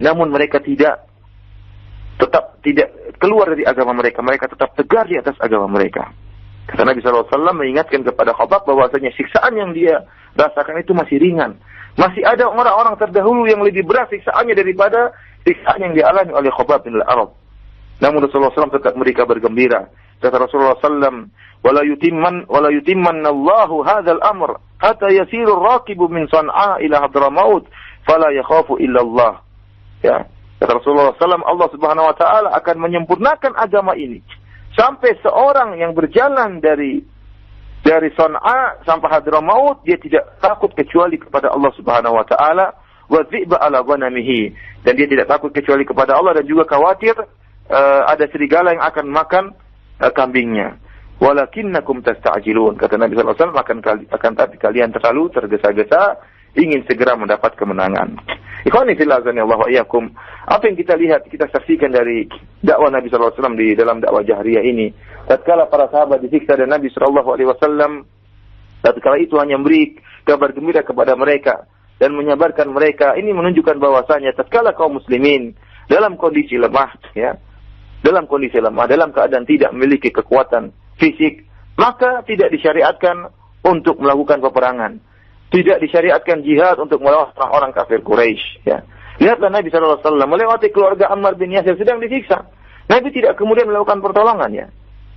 S1: namun mereka tetap tidak keluar dari agama mereka. Mereka tetap tegar di atas agama mereka. Kata Nabi SAW mengingatkan kepada Khobab bahwasanya siksaan yang dia rasakan itu masih ringan. Masih ada orang-orang terdahulu yang lebih berat siksaannya daripada siksaan yang dialami oleh Khobab bin Al-Arad. Namun Rasulullah SAW tetap mereka bergembira. Kata Rasulullah sallam, wala yutimmanna Allahu hadzal amr hatta yasiru ar-raqibu min San'a ila Hadramaut fala yakhafu illa Allah. Ya, kata Rasulullah sallam, Allah Subhanahu wa taala akan menyempurnakan agama ini sampai seorang yang berjalan dari San'a sampai Hadramaut, dia tidak takut kecuali kepada Allah Subhanahu wa taala, wa dhi'ba ala ghanamihi, dan dia tidak takut kecuali kepada Allah dan juga khawatir ada serigala yang akan makan kambingnya. Walakinnakum tasta'jilun, kata Nabi sallallahu alaihi wasallam, akan tapi kalian terlalu tergesa-gesa ingin segera mendapat kemenangan. Ikhwani fillah azanillahu wa iyyakum, apa yang kita lihat, kita saksikan dari dakwah Nabi sallallahu alaihi wasallam di dalam dakwah jahriyah ini, tatkala para sahabat disiksa dan Nabi sallallahu alaihi wasallam tatkala itu hanya memberi kabar gembira kepada mereka dan menyabarkan mereka, ini menunjukkan bahwasanya tatkala kaum muslimin dalam kondisi lemah, ya, dalam keadaan tidak memiliki kekuatan fisik, maka tidak disyariatkan untuk melakukan peperangan. Tidak disyariatkan jihad untuk melawan orang-orang kafir Quraisy. Ya. Lihatlah Nabi SAW melewati keluarga Ammar bin Yasir sedang disiksa. Nabi tidak kemudian melakukan pertolongan. Ya.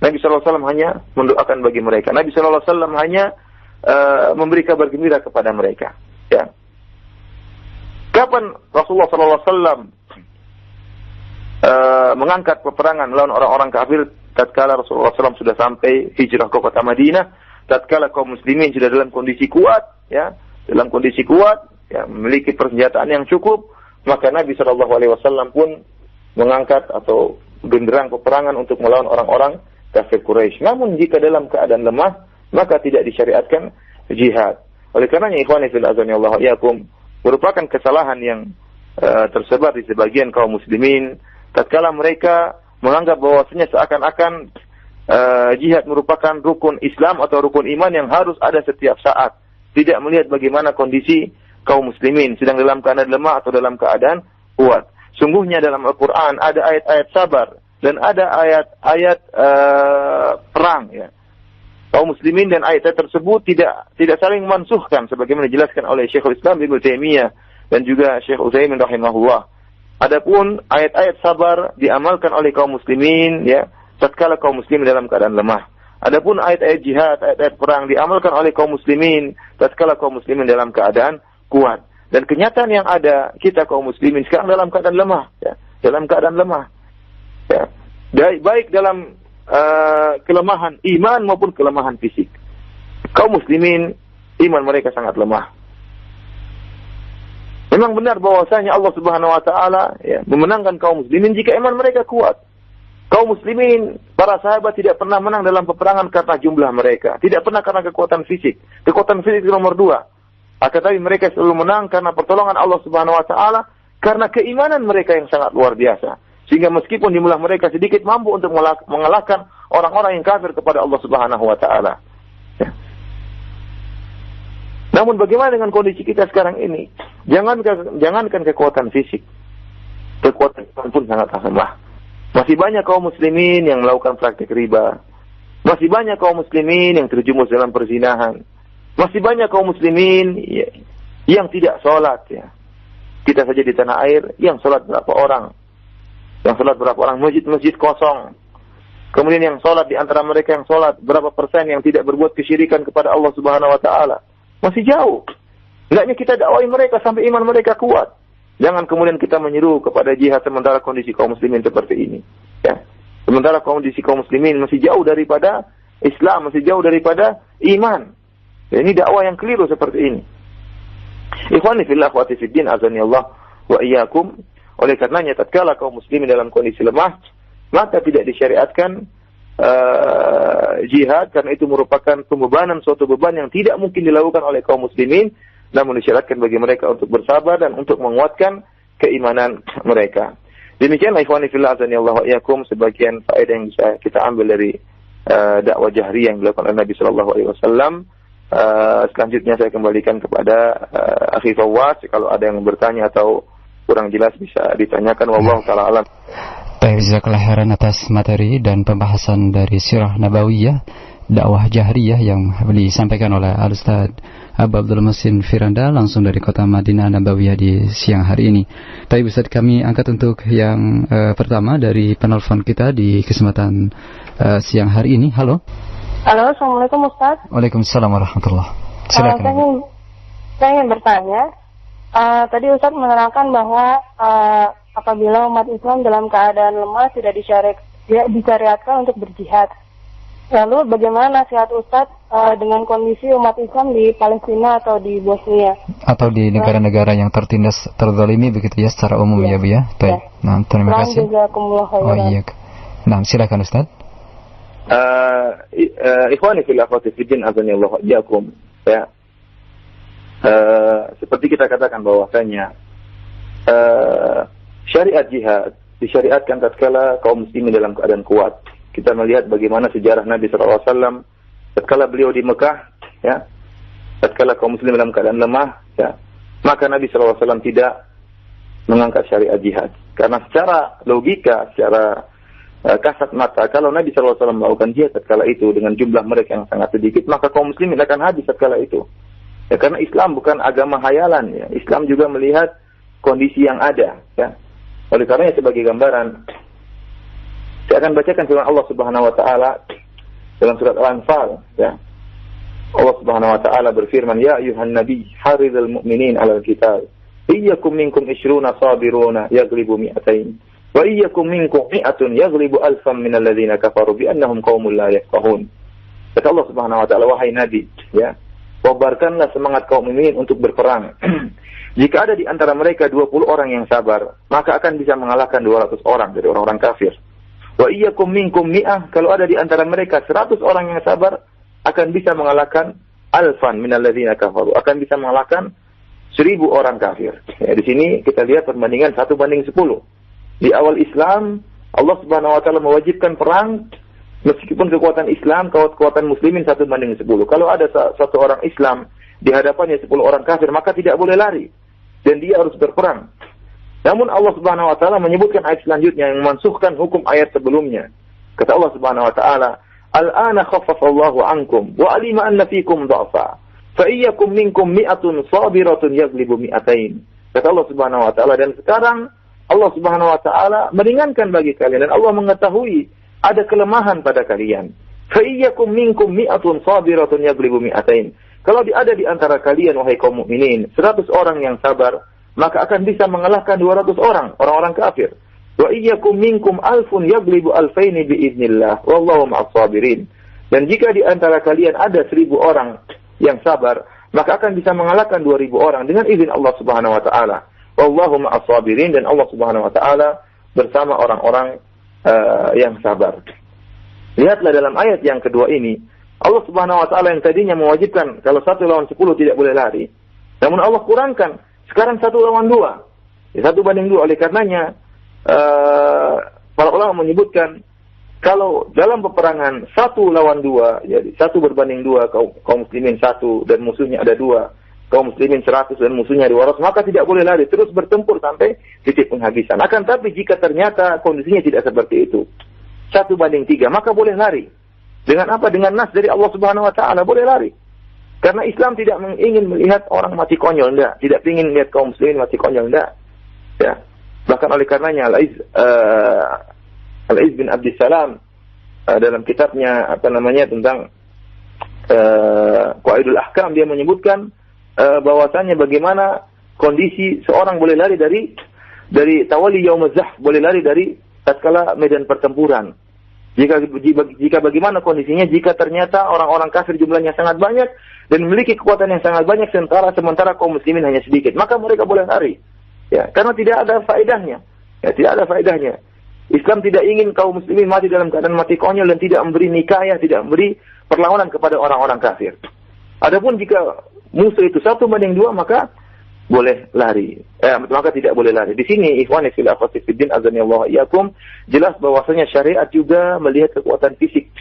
S1: Nabi SAW hanya mendoakan bagi mereka. Nabi SAW hanya memberi kabar gembira kepada mereka. Ya. Kapan Rasulullah SAW mengangkat peperangan melawan orang-orang kafir? Tatkala Rasulullah SAW sudah sampai hijrah ke kota Madinah, tatkala kaum muslimin sudah dalam kondisi kuat, ya, ya, memiliki persenjataan yang cukup, maka Nabi SAW pun mengangkat atau genderang peperangan untuk melawan orang-orang kafir Quraisy. Namun jika dalam keadaan lemah, maka tidak disyariatkan jihad. Oleh karenanya ikhwani fil azani Allah yakum, merupakan kesalahan yang tersebar di sebagian kaum muslimin tatkala mereka menganggap bahwasanya seakan-akan jihad merupakan rukun Islam atau rukun iman yang harus ada setiap saat. Tidak melihat bagaimana kondisi kaum muslimin sedang dalam keadaan lemah atau dalam keadaan kuat. Sungguhnya dalam Al-Quran ada ayat-ayat sabar dan ada ayat-ayat perang. Ya. Kaum muslimin dan ayat-ayat tersebut tidak saling memansuhkan sebagaimana dijelaskan oleh Syekhul Islam Ibnu Taimiyah dan juga Syekh Utsaimin rahimahullah. Adapun ayat-ayat sabar diamalkan oleh kaum muslimin, ya, tatkala kaum muslimin dalam keadaan lemah. Adapun ayat-ayat jihad, ayat-ayat perang diamalkan oleh kaum muslimin tatkala kaum muslimin dalam keadaan kuat. Dan kenyataan yang ada, kita kaum muslimin sekarang dalam keadaan lemah, ya, dalam keadaan lemah. Ya. Baik dalam kelemahan iman maupun kelemahan fisik. Kaum muslimin iman mereka sangat lemah. Memang benar bahwasanya Allah Subhanahu wa taala, ya, memenangkan kaum muslimin jika iman mereka kuat. Kaum muslimin, para sahabat tidak pernah menang dalam peperangan karena jumlah mereka, tidak pernah karena kekuatan fisik. Kekuatan fisik nomor 2. Akan tapi mereka selalu menang karena pertolongan Allah Subhanahu wa taala, karena keimanan mereka yang sangat luar biasa. Sehingga meskipun jumlah mereka sedikit mampu untuk mengalahkan orang-orang yang kafir kepada Allah Subhanahu wa taala. Ya. Namun bagaimana dengan kondisi kita sekarang ini? Jangankan kekuatan fisik, kekuatan pun sangat lemah. Masih banyak kaum muslimin yang melakukan praktik riba. Masih banyak kaum muslimin yang terjumus dalam perzinahan. Masih banyak kaum muslimin yang tidak sholat. Ya. Kita saja di tanah air, yang sholat berapa orang? Yang sholat berapa orang? Masjid-masjid kosong. Kemudian yang sholat di antara mereka yang sholat, berapa persen yang tidak berbuat kesyirikan kepada Allah Subhanahu wa taala? Masih jauh. Hendaknya kita dakwai mereka sampai iman mereka kuat. Jangan kemudian kita menyeru kepada jihad sementara kondisi kaum muslimin seperti ini. Ya. Sementara kondisi kaum muslimin masih jauh daripada Islam, masih jauh daripada iman. Ya, ini dakwah yang keliru seperti ini. Ikhwani fillah wa fiddin azani Allah wa iyyakum. Oleh karenanya tatkala kaum muslimin dalam kondisi lemah, maka tidak disyariatkan jihad, karena itu merupakan pembebanan, suatu beban yang tidak mungkin dilakukan oleh kaum muslimin, namun disyaratkan bagi mereka untuk bersabar dan untuk menguatkan keimanan mereka. Demikianlah ikhwani fillah azani Allah wa iyyakum sebagian faedah yang bisa kita ambil dari dakwah jahriyah yang dilakukan oleh Nabi sallallahu alaihi wasallam. Selanjutnya saya kembalikan kepada Akhi Fawaz, kalau ada yang bertanya atau kurang jelas bisa ditanyakan. Wallahu taala alam.
S2: Baik, jazakallahu khairan atas materi dan pembahasan dari Sirah Nabawiyah, dakwah jahriyah yang disampaikan oleh Al-Ustaz Abu Abdul Masin Firanda langsung dari kota Madinah Nabawiyah di siang hari ini. Tapi bisa kami angkat untuk yang pertama dari penelpon kita di kesempatan siang hari ini. Halo.
S3: Halo, Assalamualaikum Ustaz.
S2: Waalaikumsalam warahmatullahi wabarakatuh. Silakan.
S3: Saya ingin bertanya. Tadi Ustaz menerangkan bahwa apabila umat Islam dalam keadaan lemah tidak disyariatkan untuk berjihad. Lalu bagaimana nasihat Ustaz dengan kondisi umat Islam di Palestina atau di Bosnia?
S2: Atau di negara-negara yang tertindas, terzalimi begitu ya secara umum ya Bu ya? Baik. Nah, terima kasih. Oh iya. Nah, silakan Ustaz.
S1: Ikhwani fil akhwati fiddin azanillahu iyyakum. Ya. Seperti kita katakan bahwasanya syariat jihad disyariatkan tatkala kaum muslimin dalam keadaan kuat. Kita melihat bagaimana sejarah Nabi SAW tatkala beliau di Mekah, ya, tatkala kaum muslim dalam keadaan lemah, ya, maka Nabi SAW tidak mengangkat syariat jihad. Karena secara logika, secara kasat mata, kalau Nabi SAW melakukan jihad tatkala itu dengan jumlah mereka yang sangat sedikit, maka kaum muslimin akan habis tatkala itu. Ya, karena Islam bukan agama hayalan, ya. Islam juga melihat kondisi yang ada, ya. Oleh karenanya sebagai gambaran, saya akan bacakan firman Allah Subhanahu wa taala dalam surat Al-Anfal, ya. Allah Subhanahu wa taala berfirman, "Ya ayuhan nabi, haridil mu'minin 'alal qital. Iyyakum minkum 20 sabiruna yaghlibu mi'atain. Wa iyyakum minkum mi'atun yaghlibu alfan minal ladzina kafaru bi annahum qaumun la yafqahun." Kata Allah Subhanahu wa taala, wahai nabi, ya, kabarkanlah semangat kaum mukminin untuk berperang. Jika ada di antara mereka 20 orang yang sabar, maka akan bisa mengalahkan 200 orang dari orang-orang kafir. Wa iyyakum minkum mi'ah, kalau ada di antara mereka 100 orang yang sabar, akan bisa mengalahkan alfan minal ladzina kafaru, akan bisa mengalahkan 1000 orang kafir. Ya, di sini kita lihat perbandingan 1:10. Di awal Islam, Allah Subhanahu wa taala mewajibkan perang meskipun kekuatan Islam, kekuatan muslimin 1:10. Kalau ada satu orang Islam di hadapannya 10 orang kafir, maka tidak boleh lari dan dia harus berperang. Namun Allah Subhanahu wa taala menyebutkan ayat selanjutnya yang memansuhkan hukum ayat sebelumnya. Kata Allah Subhanahu wa taala, "Al-ana khaffafa Allahu 'ankum wa alima anna fikum dha'fa. Fa iyyakum minkum mi'atun sabiratun yaghlibu mi'atain." Kata Allah Subhanahu wa taala, dan sekarang Allah Subhanahu wa taala meringankan bagi kalian dan Allah mengetahui ada kelemahan pada kalian. Fa iyyakum minkum mi'atun sabiratun yaghlibu mi'atain. Kalau ada di antara kalian wahai kaum mukminin 100 orang yang sabar, maka akan bisa mengalahkan 200 orang kafir. Wa iyyakum minkum alfun yaghlibu alfaini biiznillah wallahu ma'as sabirin. Dan jika di antara kalian ada 1000 orang yang sabar, maka akan bisa mengalahkan 2000 orang dengan izin Allah Subhanahu wa taala. Wallahu ma'as sabirin, dan Allah Subhanahu wa taala bersama orang-orang yang sabar. Lihatlah dalam ayat yang kedua ini, Allah Subhanahu wa taala yang tadinya mewajibkan kalau 1 lawan 10 tidak boleh lari, namun Allah kurangkan sekarang 1 lawan 2. Ya, 1:2. Oleh karenanya para ulama menyebutkan kalau dalam peperangan 1 lawan 2, jadi 1:2, kaum muslimin 1 dan musuhnya ada 2, kaum muslimin 100 dan musuhnya 200, maka tidak boleh lari, terus bertempur sampai titik penghabisan. Akan tapi jika ternyata kondisinya tidak seperti itu, 1:3, maka boleh lari. Dengan apa? Dengan nas dari Allah Subhanahu wa taala boleh lari. Karena Islam tidak ingin melihat orang mati konyol, enggak. Tidak ingin melihat kaum muslimin mati konyol, enggak. Ya. Bahkan oleh karenanya Al-Iz bin Abdissalam dalam kitabnya tentang Qawaidul Ahkam, dia menyebutkan bahwasanya bagaimana kondisi seorang boleh lari dari tawali yaumuz zahf, boleh lari dari tatkala medan pertempuran. Jika bagaimana kondisinya jika ternyata orang-orang kafir jumlahnya sangat banyak dan memiliki kekuatan yang sangat banyak sementara kaum muslimin hanya sedikit, maka mereka boleh lari. Ya, karena tidak ada faedahnya. Ya, tidak ada faedahnya. Islam tidak ingin kaum muslimin mati dalam keadaan mati konyol dan tidak memberi nikayah, tidak memberi perlawanan kepada orang-orang kafir. Adapun jika musuh itu 1:2, maka boleh lari. Maka tidak boleh lari. Di sini ikhwani fil akhwati fiddin azanillahu iyyakum, jelas bahwasanya syariat juga melihat kekuatan fisik.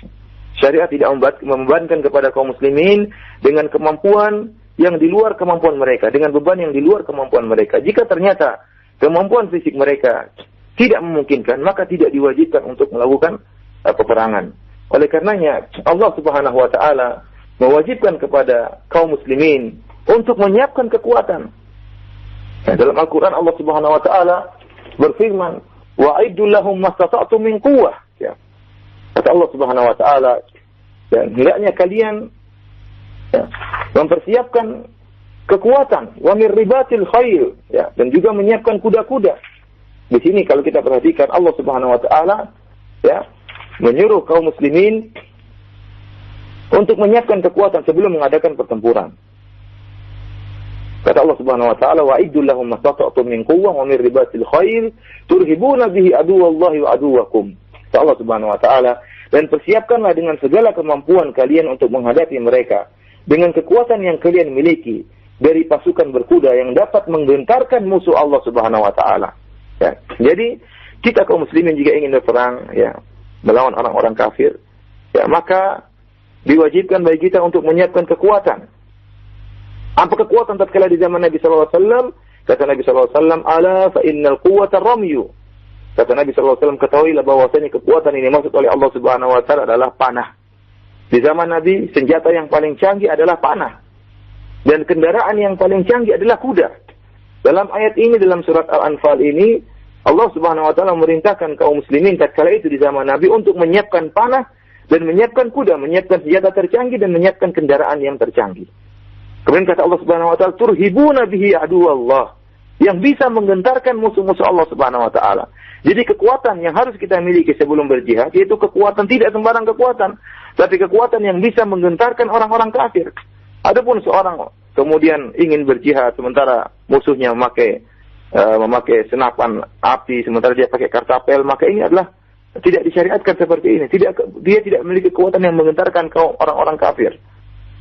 S1: Syariat tidak membebankan kepada kaum muslimin dengan kemampuan yang di luar kemampuan mereka, dengan beban yang di luar kemampuan mereka. Jika ternyata kemampuan fisik mereka tidak memungkinkan, maka tidak diwajibkan untuk melakukan peperangan. Oleh karenanya Allah Subhanahu wa taala mewajibkan kepada kaum muslimin untuk menyiapkan kekuatan. Nah, dalam Al-Quran Allah Subhanahu Wa Taala berfirman, wa'iddu lahum mastata'tum min quwwah. Ya. Kata Allah Subhanahu Wa Taala, dan hendaknya kalian mempersiapkan kekuatan, wa min ribatil khail, ya, dan juga menyiapkan kuda-kuda. Di sini kalau kita perhatikan Allah Subhanahu Wa Taala, ya, menyuruh kaum muslimin untuk menyiapkan kekuatan sebelum mengadakan pertempuran. Kata Allah Subhanahu Wa Taala, wa'iddu lahum mastata'tum min quwwah wa min ribatil khail turhibuna bihi aduwallahi wa aduwakum. Kata Allah Subhanahu Wa Taala, dan persiapkanlah dengan segala kemampuan kalian untuk menghadapi mereka dengan kekuatan yang kalian miliki dari pasukan berkuda yang dapat menggentarkan musuh Allah Subhanahu Wa Taala. Ya. Jadi kita kaum muslimin jika ingin berperang, ya, melawan orang-orang kafir, ya, maka diwajibkan bagi kita untuk menyiapkan kekuatan. Apa kekuatan tatkala di zaman Nabi sallallahu alaihi wasallam? Kata Nabi sallallahu alaihi wasallam, "Ala fa innal quwwata ramyu." Kata Nabi sallallahu alaihi wasallam, ketahuilah bahwasanya kekuatan ini maksud oleh Allah Subhanahu wa taala adalah panah. Di zaman Nabi, senjata yang paling canggih adalah panah. Dan kendaraan yang paling canggih adalah kuda. Dalam ayat ini, dalam surat Al-Anfal ini, Allah Subhanahu wa taala memerintahkan kaum muslimin tatkala itu di zaman Nabi untuk menyiapkan panah dan menyiapkan kuda, menyiapkan senjata tercanggih dan menyiapkan kendaraan yang tercanggih. Kemudian kata Allah Subhanahu wa taala, turhibuna bihi aduwallah, yang bisa menggentarkan musuh-musuh Allah Subhanahu wa taala. Jadi kekuatan yang harus kita miliki sebelum berjihad yaitu kekuatan, tidak sembarang kekuatan, tapi kekuatan yang bisa menggentarkan orang-orang kafir. Adapun seorang kemudian ingin berjihad sementara musuhnya memakai senapan api, sementara dia pakai kartapel, maka ini adalah tidak disyariatkan seperti ini. Dia tidak memiliki kekuatan yang menggentarkan orang-orang kafir.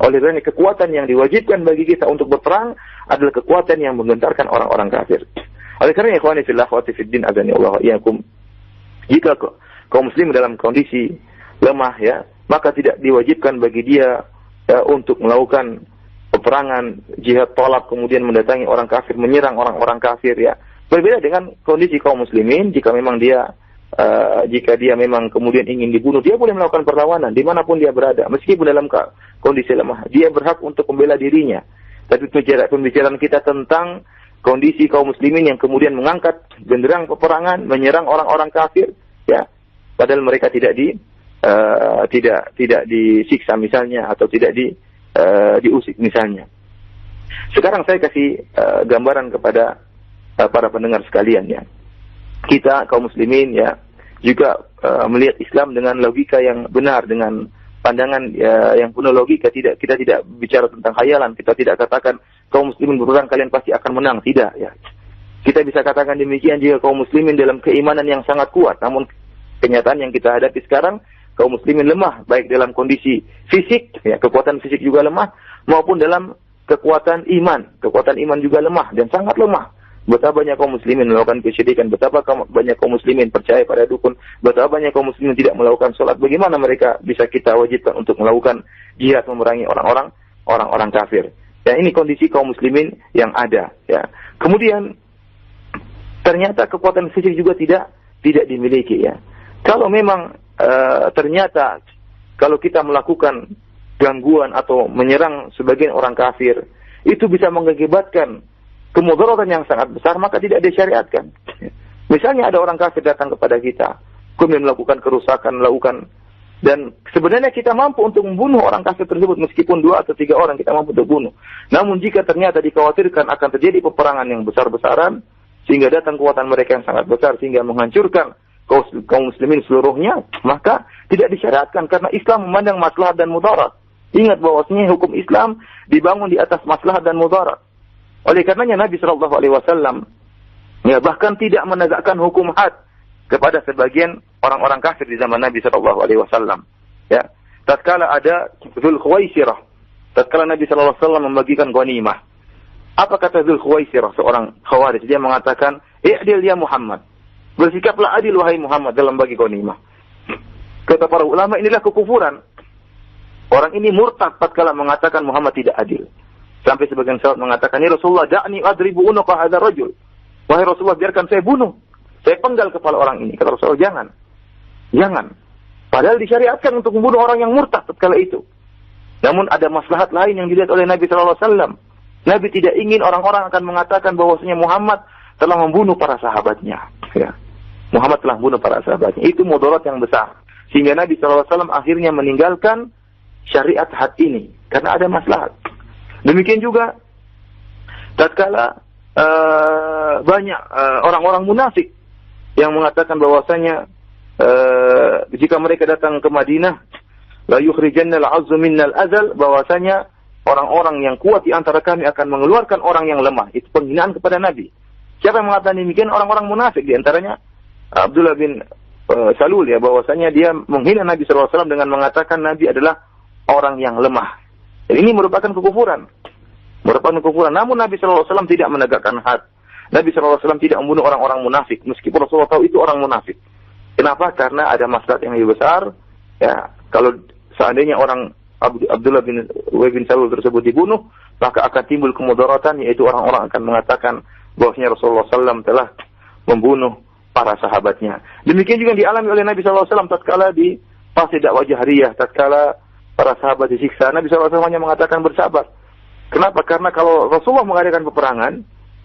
S1: Oleh karena kekuatan yang diwajibkan bagi kita untuk berperang adalah kekuatan yang menggentarkan orang-orang kafir. Oleh karena ikhwani fillah wa fiddin azani Allah iyyakum, jika kaum muslim dalam kondisi lemah, ya, maka tidak diwajibkan bagi dia, ya, untuk melakukan peperangan jihad tolak kemudian mendatangi orang kafir, menyerang orang-orang kafir, ya. Berbeda dengan kondisi kaum muslimin, jika dia memang kemudian ingin dibunuh, dia boleh melakukan perlawanan dimanapun dia berada, meskipun dalam kondisi lemah. Dia berhak untuk membela dirinya. Tapi pembicaraan kita tentang kondisi kaum muslimin yang kemudian mengangkat genderang peperangan, menyerang orang-orang kafir, ya, padahal mereka tidak disiksa misalnya, atau tidak diusik misalnya. Sekarang saya kasih gambaran kepada para pendengar sekalian, ya. Kita kaum muslimin, ya, juga melihat Islam dengan logika yang benar, dengan pandangan, ya, yang penuh logika. Kita tidak bicara tentang khayalan. Kita tidak katakan kaum muslimin berperang kalian pasti akan menang, tidak, ya. Kita bisa katakan demikian jika kaum muslimin dalam keimanan yang sangat kuat. Namun kenyataan yang kita hadapi sekarang, kaum muslimin lemah, baik dalam kondisi fisik, ya, kekuatan fisik juga lemah, maupun dalam kekuatan iman. Kekuatan iman juga lemah dan sangat lemah. Betapa banyak kaum muslimin melakukan kesyirikan, betapa banyak kaum muslimin percaya pada dukun, betapa banyak kaum muslimin tidak melakukan sholat. Bagaimana mereka bisa kita wajibkan untuk melakukan jihad memerangi orang-orang kafir? Ya, ini kondisi kaum muslimin yang ada, ya. Kemudian ternyata kekuatan fisik juga tidak dimiliki, ya. Kalau memang ternyata kalau kita melakukan gangguan atau menyerang sebagian orang kafir, itu bisa mengakibatkan kemudaratan yang sangat besar, maka tidak disyariatkan. Misalnya ada orang kafir datang kepada kita, kemudian melakukan kerusakan, dan sebenarnya kita mampu untuk membunuh orang kafir tersebut, meskipun 2 atau 3 orang kita mampu untuk bunuh. Namun jika ternyata dikhawatirkan akan terjadi peperangan yang besar-besaran, sehingga datang kekuatan mereka yang sangat besar, sehingga menghancurkan kaum muslimin seluruhnya, maka tidak disyariatkan, karena Islam memandang maslahat dan mudarat. Ingat bahwasanya hukum Islam dibangun di atas maslahat dan mudarat. Oleh karenanya Nabi sallallahu alaihi wasallam, ya, bahkan tidak menegakkan hukum had kepada sebagian orang-orang kafir di zaman Nabi sallallahu alaihi wasallam. Ya, tatkala ada Dzul Khuwaisirah, tatkala Nabi sallallahu alaihi wasallam membagikan ghanimah. Apa kata Dzul Khuwaisirah, seorang Khawarij? Dia mengatakan, "I'dil ya Muhammad." Bersikaplah adil wahai Muhammad dalam bagi ghanimah. Kata para ulama, inilah kekufuran. Orang ini murtad tatkala mengatakan Muhammad tidak adil. Sampai sebagian sahabat mengatakan, "Ya Rasulullah, da'ni adribu unuqa hadzal rajul." Wahai Rasulullah, biarkan saya bunuh. Saya penggal kepala orang ini. Kata Rasulullah, jangan. Padahal disyariatkan untuk membunuh orang yang murtad tatkala itu. Namun ada maslahat lain yang dilihat oleh Nabi sallallahu alaihi wasallam. Nabi tidak ingin orang-orang akan mengatakan bahwasanya Muhammad telah membunuh para sahabatnya. Ya. Muhammad telah membunuh para sahabatnya. Itu mudarat yang besar. Sehingga Nabi SAW akhirnya meninggalkan syariat had ini karena ada maslahat. Demikian juga tatkala banyak orang-orang munafik yang mengatakan bahwasanya jika mereka datang ke Madinah, la yukhrijanna al-'azzu minna al-azal, bahwasanya orang-orang yang kuat di antara kami akan mengeluarkan orang yang lemah. Itu penghinaan kepada Nabi. Siapa yang mengatakan demikian? Orang-orang munafik, di antaranya Abdullah bin Salul, ya, bahwasanya dia menghina Nabi SAW dengan mengatakan Nabi adalah orang yang lemah. Dan ini merupakan kekufuran. Namun Nabi SAW tidak menegakkan had. Nabi SAW tidak membunuh orang-orang munafik, meskipun Rasulullah tahu itu orang munafik. Kenapa? Karena ada maslahat yang lebih besar. Ya, kalau seandainya orang Abdullah bin Salul tersebut dibunuh, maka akan timbul kemudaratan, yaitu orang-orang akan mengatakan bahwasanya Rasulullah SAW telah membunuh para sahabatnya. Demikian juga yang dialami oleh Nabi SAW tatkala di fase dakwah jahriyah, tatkala para sahabat disiksa, Nabi SAW hanya mengatakan bersabar. Kenapa? Karena kalau Rasulullah mengadakan peperangan,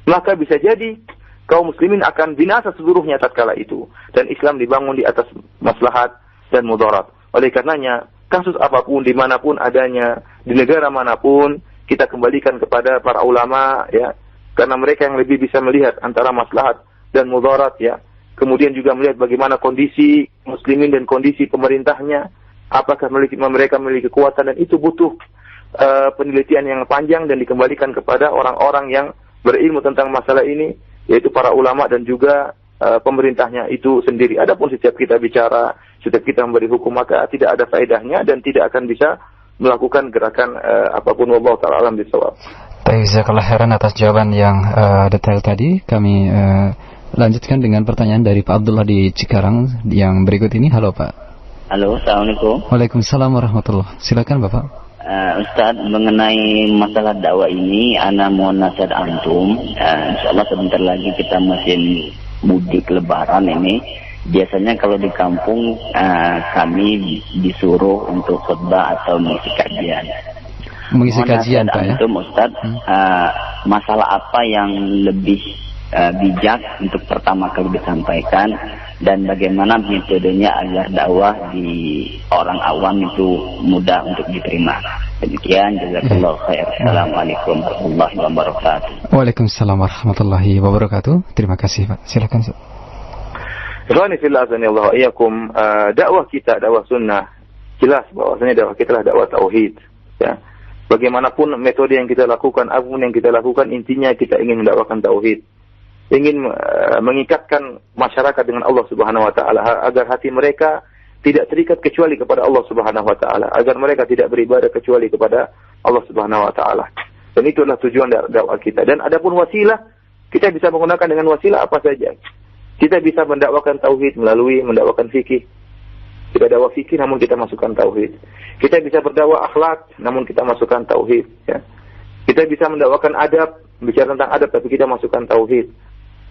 S1: maka bisa jadi kaum muslimin akan binasa seluruhnya tatkala itu. Dan Islam dibangun di atas maslahat dan mudarat. Oleh karenanya, kasus apapun, dimanapun adanya, di negara manapun, kita kembalikan kepada para ulama, ya, karena mereka yang lebih bisa melihat antara maslahat dan mudarat, ya. Kemudian juga melihat bagaimana kondisi muslimin dan kondisi pemerintahnya, apakah mereka memiliki kekuatan, dan itu butuh penelitian yang panjang dan dikembalikan kepada orang-orang yang berilmu tentang masalah ini, yaitu para ulama dan juga pemerintahnya itu sendiri. Adapun setiap kita bicara, setiap kita memberi hukum, maka tidak ada faedahnya dan tidak akan bisa melakukan gerakan apapun. Wallahu ta'ala alam bisawab.
S2: Jazakallah khairan atas jawaban yang detail tadi. Kami lanjutkan dengan pertanyaan dari Pak Abdullah di Cikarang yang berikut ini. Halo Pak.
S4: Halo, Assalamualaikum.
S2: Waalaikumsalam warahmatullahi. Silakan Bapak.
S4: Ustaz, mengenai masalah dakwah ini, ana mau nasihat antum. Insyaallah sebentar lagi kita masih mudik lebaran ini. Biasanya kalau di kampung kami disuruh untuk khutbah atau mengisi kajian.
S2: Mengisi kajian Pak, ya?
S4: Antum, Ustaz, masalah apa yang lebih bijak untuk pertama kali disampaikan, dan bagaimana metodenya agar dakwah di orang awam itu mudah untuk diterima. Demikian, jazakallahu khair. Assalamualaikum warahmatullahi wabarakatuh.
S2: Waalaikumsalam warahmatullahi wabarakatuh. Terima kasih Pak. Silakan.
S1: Ikhwani fillah azanillahu iyyakum, dakwah kita, dakwah sunnah, jelas bahwasanya dakwah kita adalah dakwah tauhid, ya. Bagaimanapun metode yang kita lakukan, apapun yang kita lakukan, intinya kita ingin mendakwakan tauhid. Ingin mengikatkan masyarakat dengan Allah Subhanahu wa taala agar hati mereka tidak terikat kecuali kepada Allah Subhanahu wa taala, agar mereka tidak beribadah kecuali kepada Allah Subhanahu wa taala. Dan itu adalah tujuan dakwah kita. Dan adapun wasilah, kita bisa menggunakan dengan wasilah apa saja. Kita bisa mendakwakan tauhid melalui mendakwakan fikih. Kita dakwah fikih namun kita masukkan tauhid. Kita bisa berdakwah akhlak namun kita masukkan tauhid, ya. Kita bisa mendakwakan adab, bicara tentang adab tapi kita masukkan tauhid.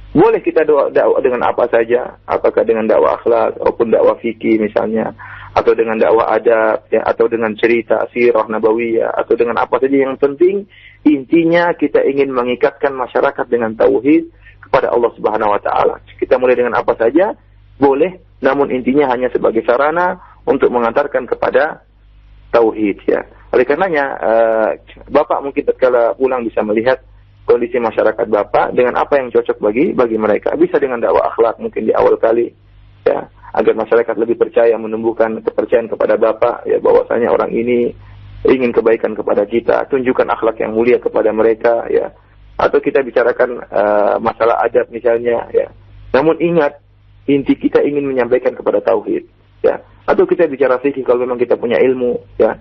S1: Boleh kita dakwah dengan apa saja, apakah dengan dakwah akhlak ataupun dakwah fikih misalnya, atau dengan dakwah adab, ya, atau dengan cerita sirah nabawiyah, atau dengan apa saja. Yang penting intinya kita ingin mengikatkan masyarakat dengan tauhid kepada Allah Subhanahu wa taala. Kita mulai dengan apa saja boleh, namun intinya hanya sebagai sarana untuk mengantarkan kepada tauhid, ya. Oleh karenanya Bapak mungkin tatkala pulang bisa melihat kondisi masyarakat Bapak dengan apa yang cocok bagi mereka. Bisa dengan dakwah akhlak mungkin di awal kali, ya, agar masyarakat lebih percaya, menumbuhkan kepercayaan kepada Bapak, ya, bahwasanya orang ini ingin kebaikan kepada kita. Tunjukkan akhlak yang mulia kepada mereka, ya. Atau kita bicarakan masalah adab misalnya, ya. Namun ingat, inti kita ingin menyampaikan kepada tauhid, ya. Atau kita bicara fikih kalau memang kita punya ilmu, ya.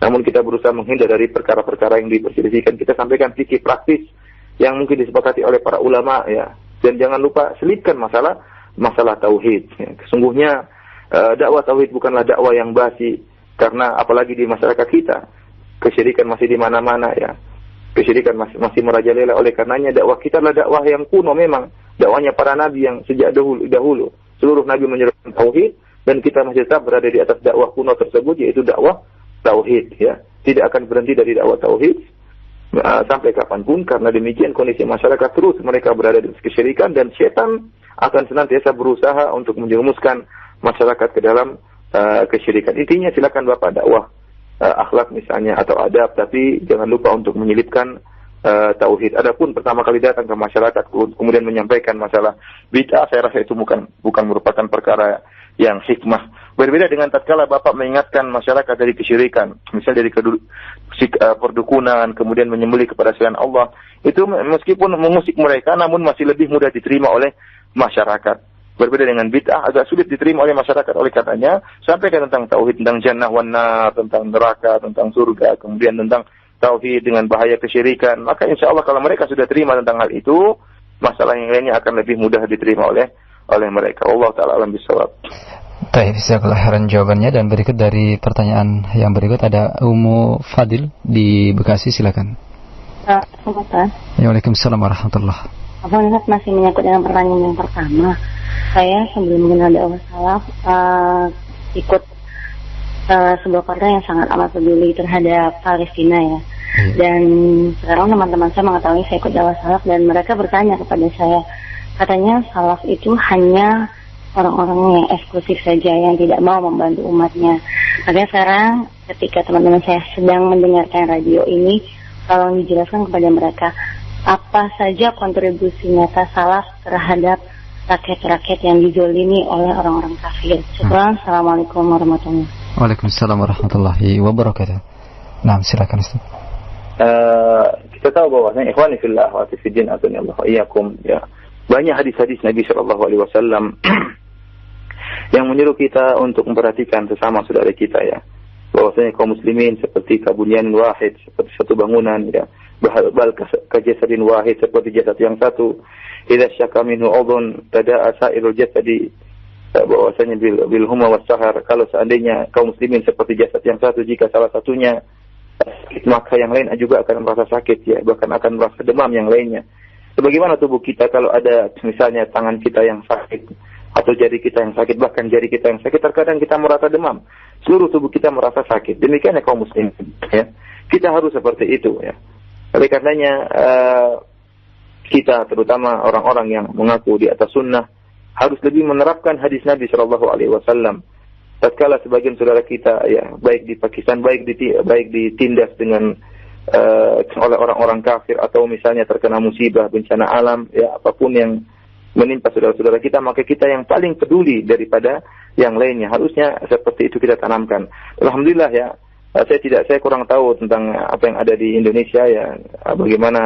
S1: Namun kita berusaha menghindar dari perkara-perkara yang diperselisihkan. Kita sampaikan fikih praktis yang mungkin disepakati oleh para ulama, ya. Dan jangan lupa selipkan masalah tauhid, ya. Sesungguhnya dakwah tauhid bukanlah dakwah yang basi, karena apalagi di masyarakat kita kesyirikan masih di mana-mana, ya. Kesyirikan masih merajalela. Oleh karenanya dakwah kita adalah dakwah yang kuno memang, dakwahnya para nabi yang sejak dahulu. Seluruh nabi menyerukan tauhid dan kita masih tetap berada di atas dakwah kuno tersebut, yaitu dakwah tauhid, ya. Tidak akan berhenti dari dakwah tauhid. sampai kapanpun, karena demikian kondisi masyarakat terus mereka berada di kesyirikan dan setan akan senantiasa berusaha untuk menjerumuskan masyarakat ke dalam kesyirikan. Intinya silakan Bapak dakwah akhlak misalnya atau adab, tapi jangan lupa untuk menyelipkan tauhid. Adapun pertama kali datang ke masyarakat kemudian menyampaikan masalah bid'ah, saya rasa itu bukan merupakan perkara yang hikmah. Berbeda dengan tatkala Bapak mengingatkan masyarakat dari kesyirikan, misalnya dari perdukunan, kemudian menyembelih kepada selain Allah, itu meskipun mengusik mereka, namun masih lebih mudah diterima oleh masyarakat. Berbeda dengan bid'ah, agak sulit diterima oleh masyarakat. Oleh katanya, sampaikan tentang tauhid, tentang jannah wan nar, tentang neraka, tentang surga, kemudian tentang tauhid dengan bahaya kesyirikan. Maka insya Allah kalau mereka sudah terima tentang hal itu, masalah yang lainnya akan lebih mudah diterima oleh mereka. Allah Ta'ala alam bisawab.
S2: Baik, jazakallahu khairan jawabannya. Dan berikut dari pertanyaan yang berikut ada Umu Fadil di Bekasi, silakan. Waalaikumsalam warahmatullahi.
S5: Abang Ustaz masih menyangkut dengan pertanyaan yang pertama. Saya sebelum mengenal dakwah salaf ikut sebuah partai yang sangat amat peduli terhadap Palestina ya. Dan sekarang teman-teman saya mengetahui saya ikut dakwah salaf dan mereka bertanya kepada saya, katanya salaf itu hanya orang-orang yang eksklusif saja yang tidak mau membantu umatnya. Makanya sekarang ketika teman-teman saya sedang mendengarkan radio ini, tolong dijelaskan kepada mereka apa saja kontribusi nyata salaf terhadap rakyat-rakyat yang dizolimi oleh orang-orang kafir. Syukran. Assalamualaikum warahmatullahi wabarakatuh.
S2: Waalaikumsalam warahmatullahi wabarakatuh. Nah, silakan Ustaz.
S1: Kita tahu bahwasanya ikhwani fillah wa fiddin atunillah iyyakum ya. Banyak hadis-hadis Nabi sallallahu alaihi wasallam yang menyuruh kita untuk memperhatikan sesama saudara kita ya. Bahwasanya kaum muslimin seperti kabunyan wahid, seperti satu bangunan ya. Bal kajasadin wahid, seperti jasad yang satu. Idza syaka minhu udhun tada'a sa'irul jasadi. Bahwasanya bil huma was sahar, kalau seandainya kaum muslimin seperti jasad yang satu, jika salah satunya sakit maka yang lain juga akan merasa sakit ya, bahkan akan merasa demam yang lainnya. Sebagaimana tubuh kita kalau ada misalnya tangan kita yang sakit atau jari kita yang sakit, bahkan jari kita yang sakit, terkadang kita merasa demam. Seluruh tubuh kita merasa sakit. Demikiannya kaum muslimin ya. Kita harus seperti itu ya. Oleh karenanya kita terutama orang-orang yang mengaku di atas sunnah harus lebih menerapkan hadis Nabi Shallallahu Alaihi Wasallam. Tatkala sebagian saudara kita ya baik di Pakistan baik ditindas dengan oleh orang-orang kafir atau misalnya terkena musibah bencana alam ya apapun yang menimpa saudara-saudara kita, maka kita yang paling peduli daripada yang lainnya. Harusnya seperti itu kita tanamkan. Alhamdulillah ya, saya kurang tahu tentang apa yang ada di Indonesia ya, bagaimana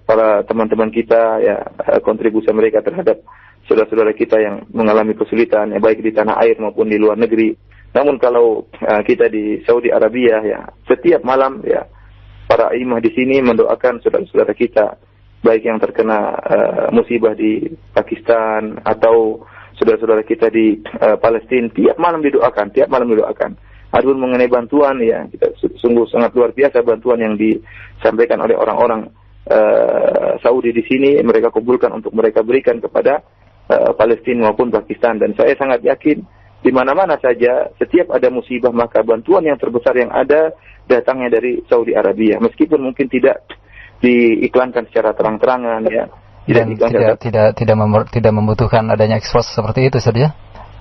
S1: para teman-teman kita ya kontribusi mereka terhadap saudara-saudara kita yang mengalami kesulitan ya, baik di tanah air maupun di luar negeri. Namun kalau kita di Saudi Arabia ya, setiap malam ya para imam di sini mendoakan saudara-saudara kita baik yang terkena musibah di Pakistan atau saudara-saudara kita di Palestina, tiap malam didoakan. Adapun mengenai bantuan ya, kita sungguh sangat luar biasa bantuan yang disampaikan oleh orang-orang Saudi di sini, mereka kumpulkan untuk mereka berikan kepada Palestina maupun Pakistan. Dan saya sangat yakin di mana-mana saja setiap ada musibah maka bantuan yang terbesar yang ada datangnya dari Saudi Arabia, meskipun mungkin tidak diiklankan secara terang-terangan ya. Tidak membutuhkan adanya ekspos seperti itu saja.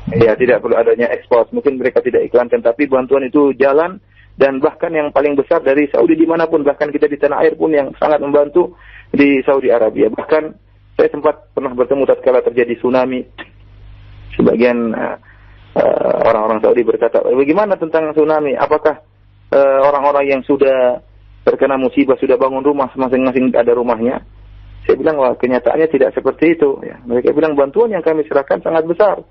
S1: Ya, tidak perlu adanya ekspos. Mungkin mereka tidak iklankan, tapi bantuan itu jalan. Dan bahkan yang paling besar dari Saudi dimanapun, bahkan kita di tanah air pun yang sangat membantu di Saudi Arabia. Bahkan saya sempat pernah bertemu tatkala terjadi tsunami. Sebagian orang-orang Saudi berkata, bagaimana tentang tsunami? Apakah orang-orang yang sudah terkena musibah sudah bangun rumah, masing-masing ada rumahnya? Saya bilang, wah kenyataannya tidak seperti itu ya. Mereka bilang bantuan yang kami serahkan sangat besar.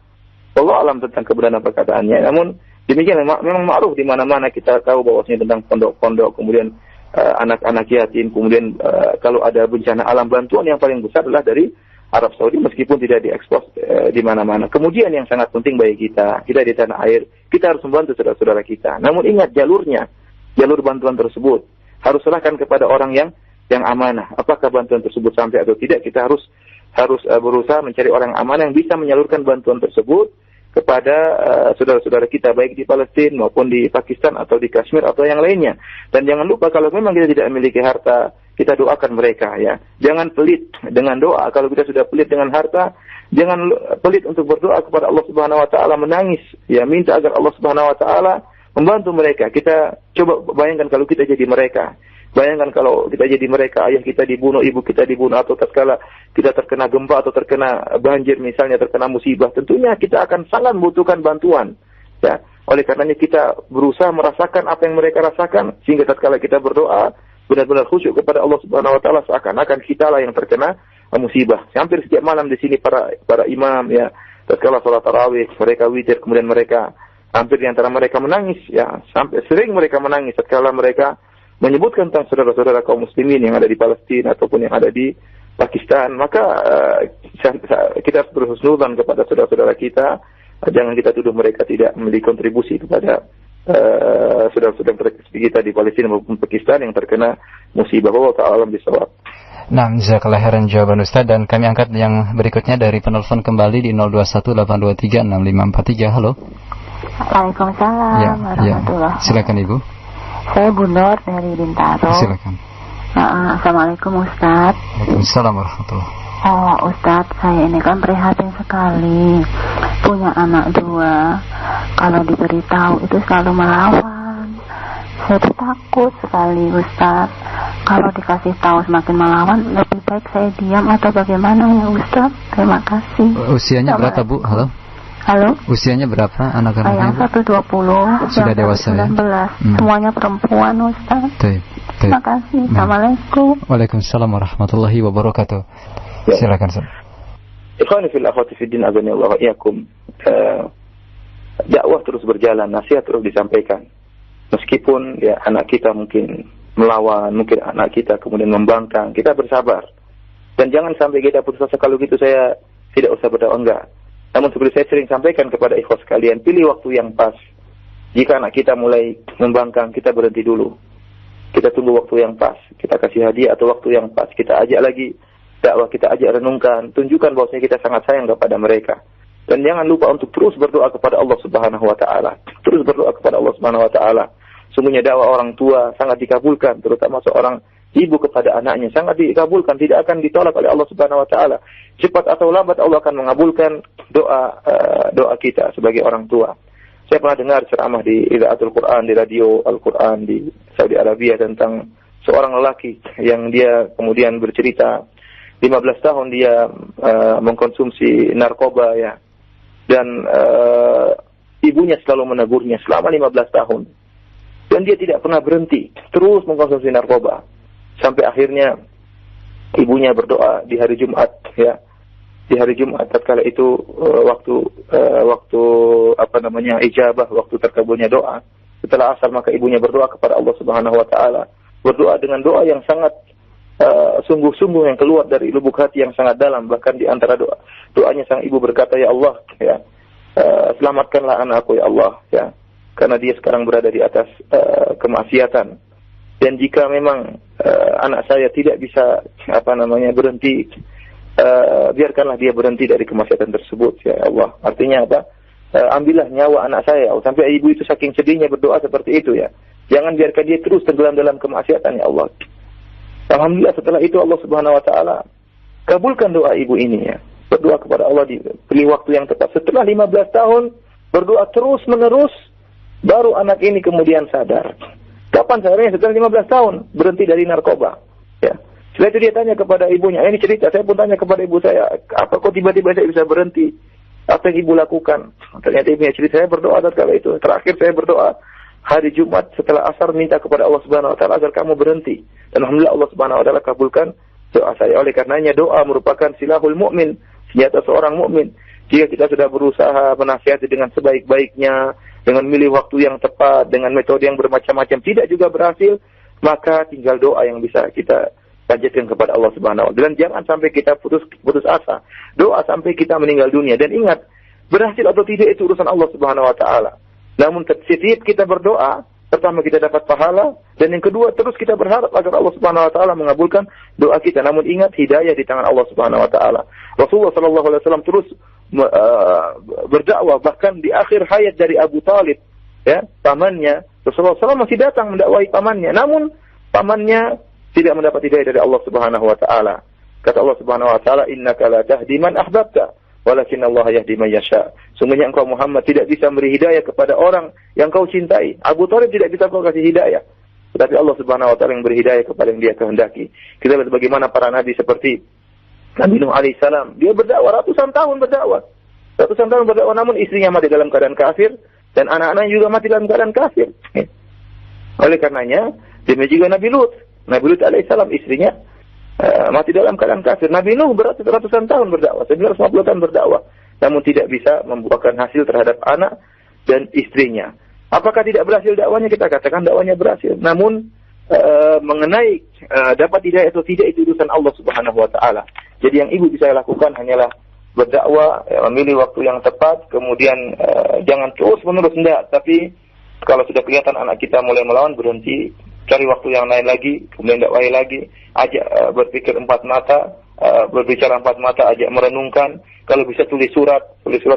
S1: Allah alam tentang kebenaran perkataannya. Namun demikian memang ma'ruf di mana-mana kita tahu bahwasanya tentang pondok-pondok, kemudian anak-anak yatim, kemudian kalau ada bencana alam, bantuan yang paling besar adalah dari Arab Saudi meskipun tidak diekspos di mana-mana. Kemudian yang sangat penting bagi kita di tanah air, kita harus membantu saudara-saudara kita. Namun ingat jalur bantuan tersebut harus serahkan kepada orang yang amanah. Apakah bantuan tersebut sampai atau tidak, kita harus berusaha mencari orang amanah yang bisa menyalurkan bantuan tersebut kepada saudara-saudara kita baik di Palestina maupun di Pakistan atau di Kashmir atau yang lainnya. Dan jangan lupa kalau memang kita tidak memiliki harta, kita doakan mereka ya. Jangan pelit dengan doa. Kalau kita sudah pelit dengan harta, jangan pelit untuk berdoa kepada Allah Subhanahu wa taala, menangis ya, minta agar Allah Subhanahu wa taala membantu mereka. Kita coba bayangkan kalau kita jadi mereka. Bayangkan kalau kita jadi mereka, ayah kita dibunuh, ibu kita dibunuh, atau tatkala kita terkena gempa atau terkena banjir misalnya, terkena musibah, tentunya kita akan sangat membutuhkan bantuan. Ya, oleh karenanya kita berusaha merasakan apa yang mereka rasakan, sehingga tatkala kita berdoa benar-benar khusyuk kepada Allah Subhanahu wa taala, seakan-akan kita lah yang terkena musibah. Hampir setiap malam di sini para imam ya, tatkala salat tarawih, mereka witir, kemudian mereka hampir di antara mereka menangis ya, sampai sering mereka menangis tatkala mereka menyebutkan tentang saudara-saudara kaum muslimin yang ada di Palestina ataupun yang ada di Pakistan. Maka kita harus berhusnudzon kepada saudara-saudara kita. Jangan kita tuduh mereka tidak memiliki kontribusi kepada saudara-saudara kita di Palestina maupun Pakistan yang terkena musibah. Wallahu ta'ala a'lam bishawab.
S2: Nah, jazakallahu khairan jawaban Ustaz, dan kami angkat yang berikutnya dari penelpon kembali di 0218236543. Halo.
S6: Waalaikumsalam warahmatullahi.
S2: Silakan Ibu.
S6: Saya Bu Nur dari Bintaro.
S2: Silakan.
S6: Assalamualaikum Ustaz.
S2: Waalaikumsalam warahmatullahi.
S6: Ustaz, saya ini kan prihatin sekali. Punya anak 2. Kalau diberitahu itu selalu melawan. Saya tuh takut sekali Ustaz. Kalau dikasih tahu semakin melawan, lebih baik saya diam atau bagaimana ya Ustaz? Terima kasih.
S2: Usianya berapa Bu? Halo? Usianya berapa anak-anaknya?
S6: Yang 1 20,
S2: sudah dewasa
S6: 19. Semuanya perempuan Ustaz. Terima kasih. Assalamualaikum.
S2: Waalaikumsalam warahmatullahi wabarakatuh. Silakan Ustaz.
S1: Ikhwani fil akhwati fid din, azani Allah wa iyyakum. Dakwah terus berjalan, nasihat terus disampaikan. Meskipun ya anak kita mungkin melawan, mungkin anak kita kemudian membangkang, kita bersabar. Dan jangan sampai kita putus asa, kalau gitu saya tidak usah berdakwah, enggak. Namun seperti saya sering sampaikan kepada ikhwas sekalian, pilih waktu yang pas. Jika anak kita mulai membangkang, kita berhenti dulu. Kita tunggu waktu yang pas. Kita kasih hadiah atau waktu yang pas. Kita ajak lagi dakwah, kita ajak renungkan. Tunjukkan bahwasanya kita sangat sayang kepada mereka. Dan jangan lupa untuk terus berdoa kepada Allah Subhanahu wa taala. Terus berdoa kepada Allah Subhanahu wa taala. Sungguhnya dakwah orang tua sangat dikabulkan, terutama seorang ibu kepada anaknya sangat dikabulkan, tidak akan ditolak oleh Allah Subhanahu wa taala. Cepat atau lambat Allah akan mengabulkan doa kita sebagai orang tua. Saya pernah dengar ceramah di Idaatul Quran, di radio Al-Quran di Saudi Arabia tentang seorang lelaki yang dia kemudian bercerita 15 tahun dia mengkonsumsi narkoba ya. Dan ibunya selalu menegurnya selama 15 tahun. Dan dia tidak pernah berhenti, terus mengkonsumsi narkoba. Sampai akhirnya ibunya berdoa di hari Jumat ya. Di hari Jumat tatkala itu waktu ijabah, waktu terkabulnya doa. Setelah asar maka ibunya berdoa kepada Allah Subhanahu wa taala. Berdoa dengan doa yang sangat sungguh-sungguh, yang keluar dari lubuk hati yang sangat dalam. Bahkan di antara doanya sang ibu berkata, ya Allah ya, selamatkanlah anakku ya Allah ya. Karena dia sekarang berada di atas kemaksiatan. Dan jika memang anak saya tidak bisa berhenti, biarkanlah dia berhenti dari kemaksiatan tersebut ya Allah. Artinya apa? Ambillah nyawa anak saya. Sampai ibu itu saking sedihnya berdoa seperti itu ya. Jangan biarkan dia terus tenggelam dalam kemaksiatan ya Allah. Alhamdulillah setelah itu Allah Subhanahu wa taala kabulkan doa ibu ini ya. Berdoa kepada Allah di pilih waktu yang tepat. Setelah 15 tahun berdoa terus menerus, baru anak ini kemudian sadar. Kapan sadarnya? Setelah 15 tahun berhenti dari narkoba. Ya. Setelah itu dia tanya kepada ibunya. Ini cerita, saya pun tanya kepada ibu saya, apa kok tiba-tiba saya bisa berhenti? Apa yang ibu lakukan? Ternyata ibunya cerita, saya berdoa tatkala itu. Terakhir saya berdoa hari Jumat setelah asar minta kepada Allah Subhanahu wa taala agar kamu berhenti. Dan alhamdulillah Allah Subhanahu wa taala kabulkan doa saya. Oleh karenanya doa merupakan silahul mukmin, senjata seorang mukmin. Jika kita sudah berusaha menasihati dengan sebaik-baiknya, dengan milih waktu yang tepat, dengan metode yang bermacam-macam, tidak juga berhasil, maka tinggal doa yang bisa kita panjatkan kepada Allah Subhanahu wa taala. Dan jangan sampai kita putus asa. Doa sampai kita meninggal dunia. Dan ingat, berhasil atau tidak itu urusan Allah Subhanahu wa taala. Namun setiap kita berdoa, pertama kita dapat pahala, dan yang kedua terus kita berharap agar Allah Subhanahu wa taala mengabulkan doa kita. Namun ingat, hidayah di tangan Allah Subhanahu wa taala. Rasulullah sallallahu alaihi wasallam terus berdakwah, bahkan di akhir hayat dari Abu Talib, ya, pamannya, Rasulullah SAW masih datang mendakwahi pamannya, namun pamannya tidak mendapat hidayah dari Allah Subhanahu wa taala. Kata Allah Subhanahu wa taala, "Innaka la tahdi man ahbabta, walakin Allah yahdi man yasha." Sungguhnya engkau Muhammad tidak bisa beri hidayah kepada orang yang kau cintai. Abu Talib tidak bisa kau kasih hidayah, tetapi Allah Subhanahu wa taala yang beri hidayah kepada yang Dia kehendaki. Kita lihat bagaimana para nabi seperti Nabi Nuh alaihissalam, dia berdakwah ratusan tahun berdakwah, namun istrinya mati dalam keadaan kafir dan anak-anaknya juga mati dalam keadaan kafir. Oleh karenanya, demikian juga Nabi Lut alaihissalam, istrinya mati dalam keadaan kafir. Nabi Nuh ratusan tahun berdakwah, 950 tahun berdakwah, namun tidak bisa membuahkan hasil terhadap anak dan istrinya. Apakah tidak berhasil dakwanya? Kita katakan dakwanya berhasil. Namun mengenai dapat hidayah atau tidak, itu urusan Allah Subhanahu wa taala. Jadi yang ibu bisa lakukan hanyalah berdakwah, memilih waktu yang tepat, kemudian jangan terus-menerus enggak, tapi kalau sudah kelihatan anak kita mulai melawan, berhenti, cari waktu yang lain lagi, kemudian dakwahi lagi, ajak berpikir 4 mata, berbicara 4 mata, ajak merenungkan. Kalau bisa tulis surat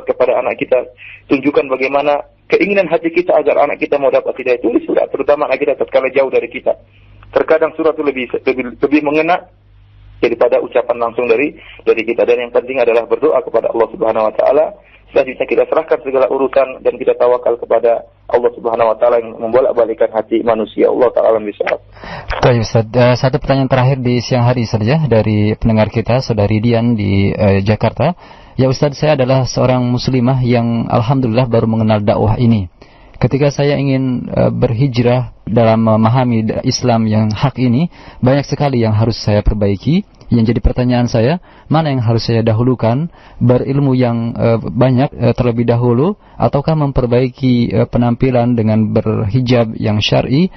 S1: kepada anak kita, tunjukkan bagaimana keinginan hati kita agar anak kita mau dapat hidayah. Tulis surat, terutama anak kita tatkala jauh dari kita. Terkadang surat itu lebih mengena daripada ucapan langsung dari kita. Dan yang penting adalah berdoa kepada Allah Subhanahu wa taala. Selanjutnya kita serahkan segala urusan dan kita tawakal kepada Allah Subhanahu wa taala yang membolak-balikkan hati manusia. Allah taala bisawab.
S2: Baik Ustaz, satu pertanyaan terakhir di siang hari saja dari pendengar kita, Saudari Dian di Jakarta. Ya Ustaz, saya adalah seorang muslimah yang alhamdulillah baru mengenal dakwah ini. Ketika saya ingin berhijrah dalam memahami Islam yang hak ini, banyak sekali yang harus saya perbaiki. Yang jadi pertanyaan saya, mana yang harus saya dahulukan? Berilmu yang banyak terlebih dahulu, ataukah memperbaiki penampilan dengan berhijab yang syar'i,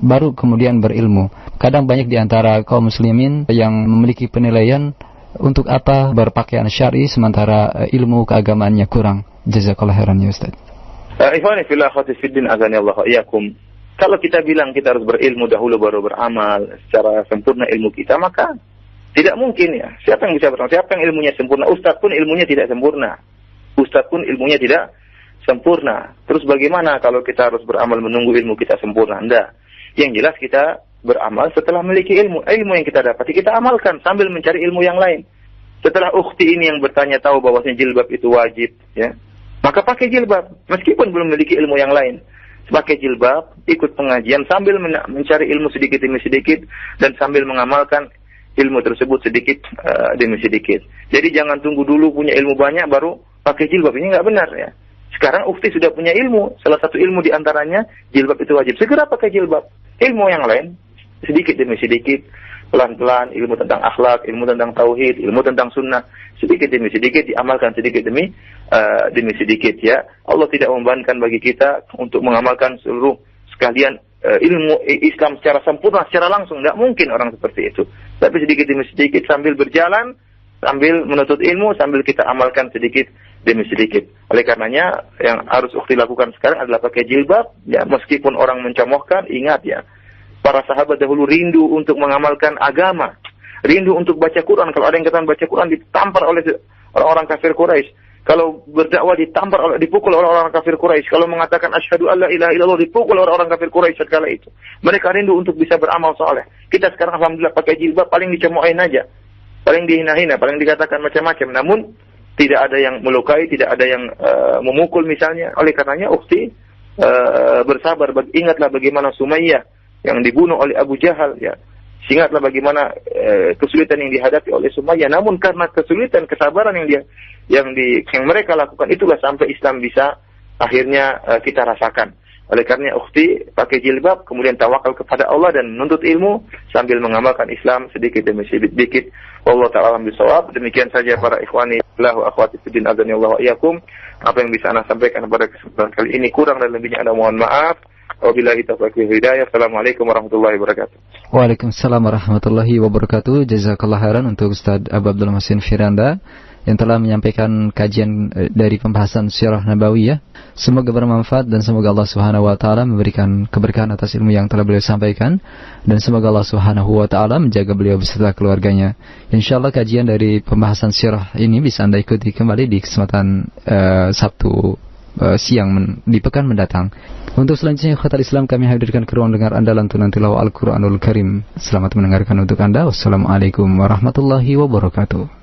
S2: baru kemudian berilmu? Kadang banyak di antara kaum muslimin yang memiliki penilaian untuk apa berpakaian syar'i sementara ilmu keagamaannya kurang. Jazakallah khairan ya Ustaz.
S1: Ikhwani fillah akhwati fiddin azanillahu iyyakum. Kalau kita bilang kita harus berilmu dahulu baru beramal secara sempurna ilmu kita, maka tidak mungkin ya. Siapa yang bisa beramal? Siapa yang ilmunya sempurna? Ustaz pun ilmunya tidak sempurna. Terus bagaimana kalau kita harus beramal menunggu ilmu kita sempurna? Enggak. Yang jelas kita beramal setelah memiliki ilmu. Ilmu yang kita dapati kita amalkan sambil mencari ilmu yang lain. Setelah ukhti ini yang bertanya tahu bahwasanya jilbab itu wajib, ya, maka pakai jilbab meskipun belum memiliki ilmu yang lain. Pakai jilbab, ikut pengajian sambil mencari ilmu sedikit demi sedikit dan sambil mengamalkan ilmu tersebut sedikit demi sedikit. Jadi jangan tunggu dulu punya ilmu banyak baru pakai jilbab, ini nggak benar ya. Sekarang ukti sudah punya ilmu, salah satu ilmu diantaranya jilbab itu wajib. Segera pakai jilbab. Ilmu yang lain sedikit demi sedikit, pelan-pelan, ilmu tentang akhlak, ilmu tentang tauhid, ilmu tentang sunnah, sedikit demi sedikit diamalkan sedikit demi sedikit ya. Allah tidak membebankan bagi kita untuk mengamalkan seluruh sekalian ilmu Islam secara sempurna, secara langsung. Tidak mungkin orang seperti itu. Tapi sedikit demi sedikit sambil berjalan, sambil menuntut ilmu, sambil kita amalkan sedikit demi sedikit. Oleh karenanya yang harus ukti lakukan sekarang adalah pakai jilbab. Ya, meskipun orang mencemohkan, ingat ya, para sahabat dahulu rindu untuk mengamalkan agama, rindu untuk baca Quran. Kalau ada yang katakan baca Quran ditampar oleh orang-orang kafir Quraisy. Kalau berdakwah dipukul oleh orang kafir Quraisy. Kalau mengatakan asyhadu alla ilaha illallah dipukul oleh orang kafir Quraisy sekala itu. Mereka rindu untuk bisa beramal saleh. Kita sekarang alhamdulillah pakai jilbab paling dicemoohin aja, paling dihina-hina, paling dikatakan macam-macam. Namun tidak ada yang melukai, tidak ada yang memukul misalnya. Oleh karenanya ukhti bersabar. Ingatlah bagaimana Sumayyah yang dibunuh oleh Abu Jahal ya. Ingatlah bagaimana kesulitan yang dihadapi oleh Sumayyah. Namun karena kesulitan, kesabaran yang mereka lakukan, itulah sampai Islam bisa akhirnya kita rasakan. Oleh karena ukhti pakai jilbab, kemudian tawakal kepada Allah dan menuntut ilmu sambil mengamalkan Islam sedikit demi sedikit. Wallahu ta'ala bisawab. Demikian saja para ikhwani lahu akhwati fiddin azanillahu wa iyyakum. Apa yang bisa ana sampaikan pada kesempatan kali ini kurang dan lebihnya ana mohon maaf. Wabillahi taufiq wal hidayah. Assalamualaikum warahmatullahi wabarakatuh.
S2: Waalaikumsalam warahmatullahi wabarakatuh. Jazakallah khairan untuk Ustaz Abu Abdul Muhsin Firanda yang telah menyampaikan kajian dari pembahasan Sirah Nabawiyah. Semoga bermanfaat dan semoga Allah Subhanahu wa taala memberikan keberkahan atas ilmu yang telah beliau sampaikan, dan semoga Allah Subhanahu wa taala menjaga beliau beserta keluarganya. Insyaallah kajian dari pembahasan sirah ini bisa Anda ikuti kembali di kesempatan Sabtu siang di pekan mendatang. Untuk selanjutnya khatul Islam kami hadirkan ke ruang dengar Anda lantunan tilawah Al-Qur'anul Karim. Selamat mendengarkan untuk Anda. Wassalamualaikum warahmatullahi wabarakatuh.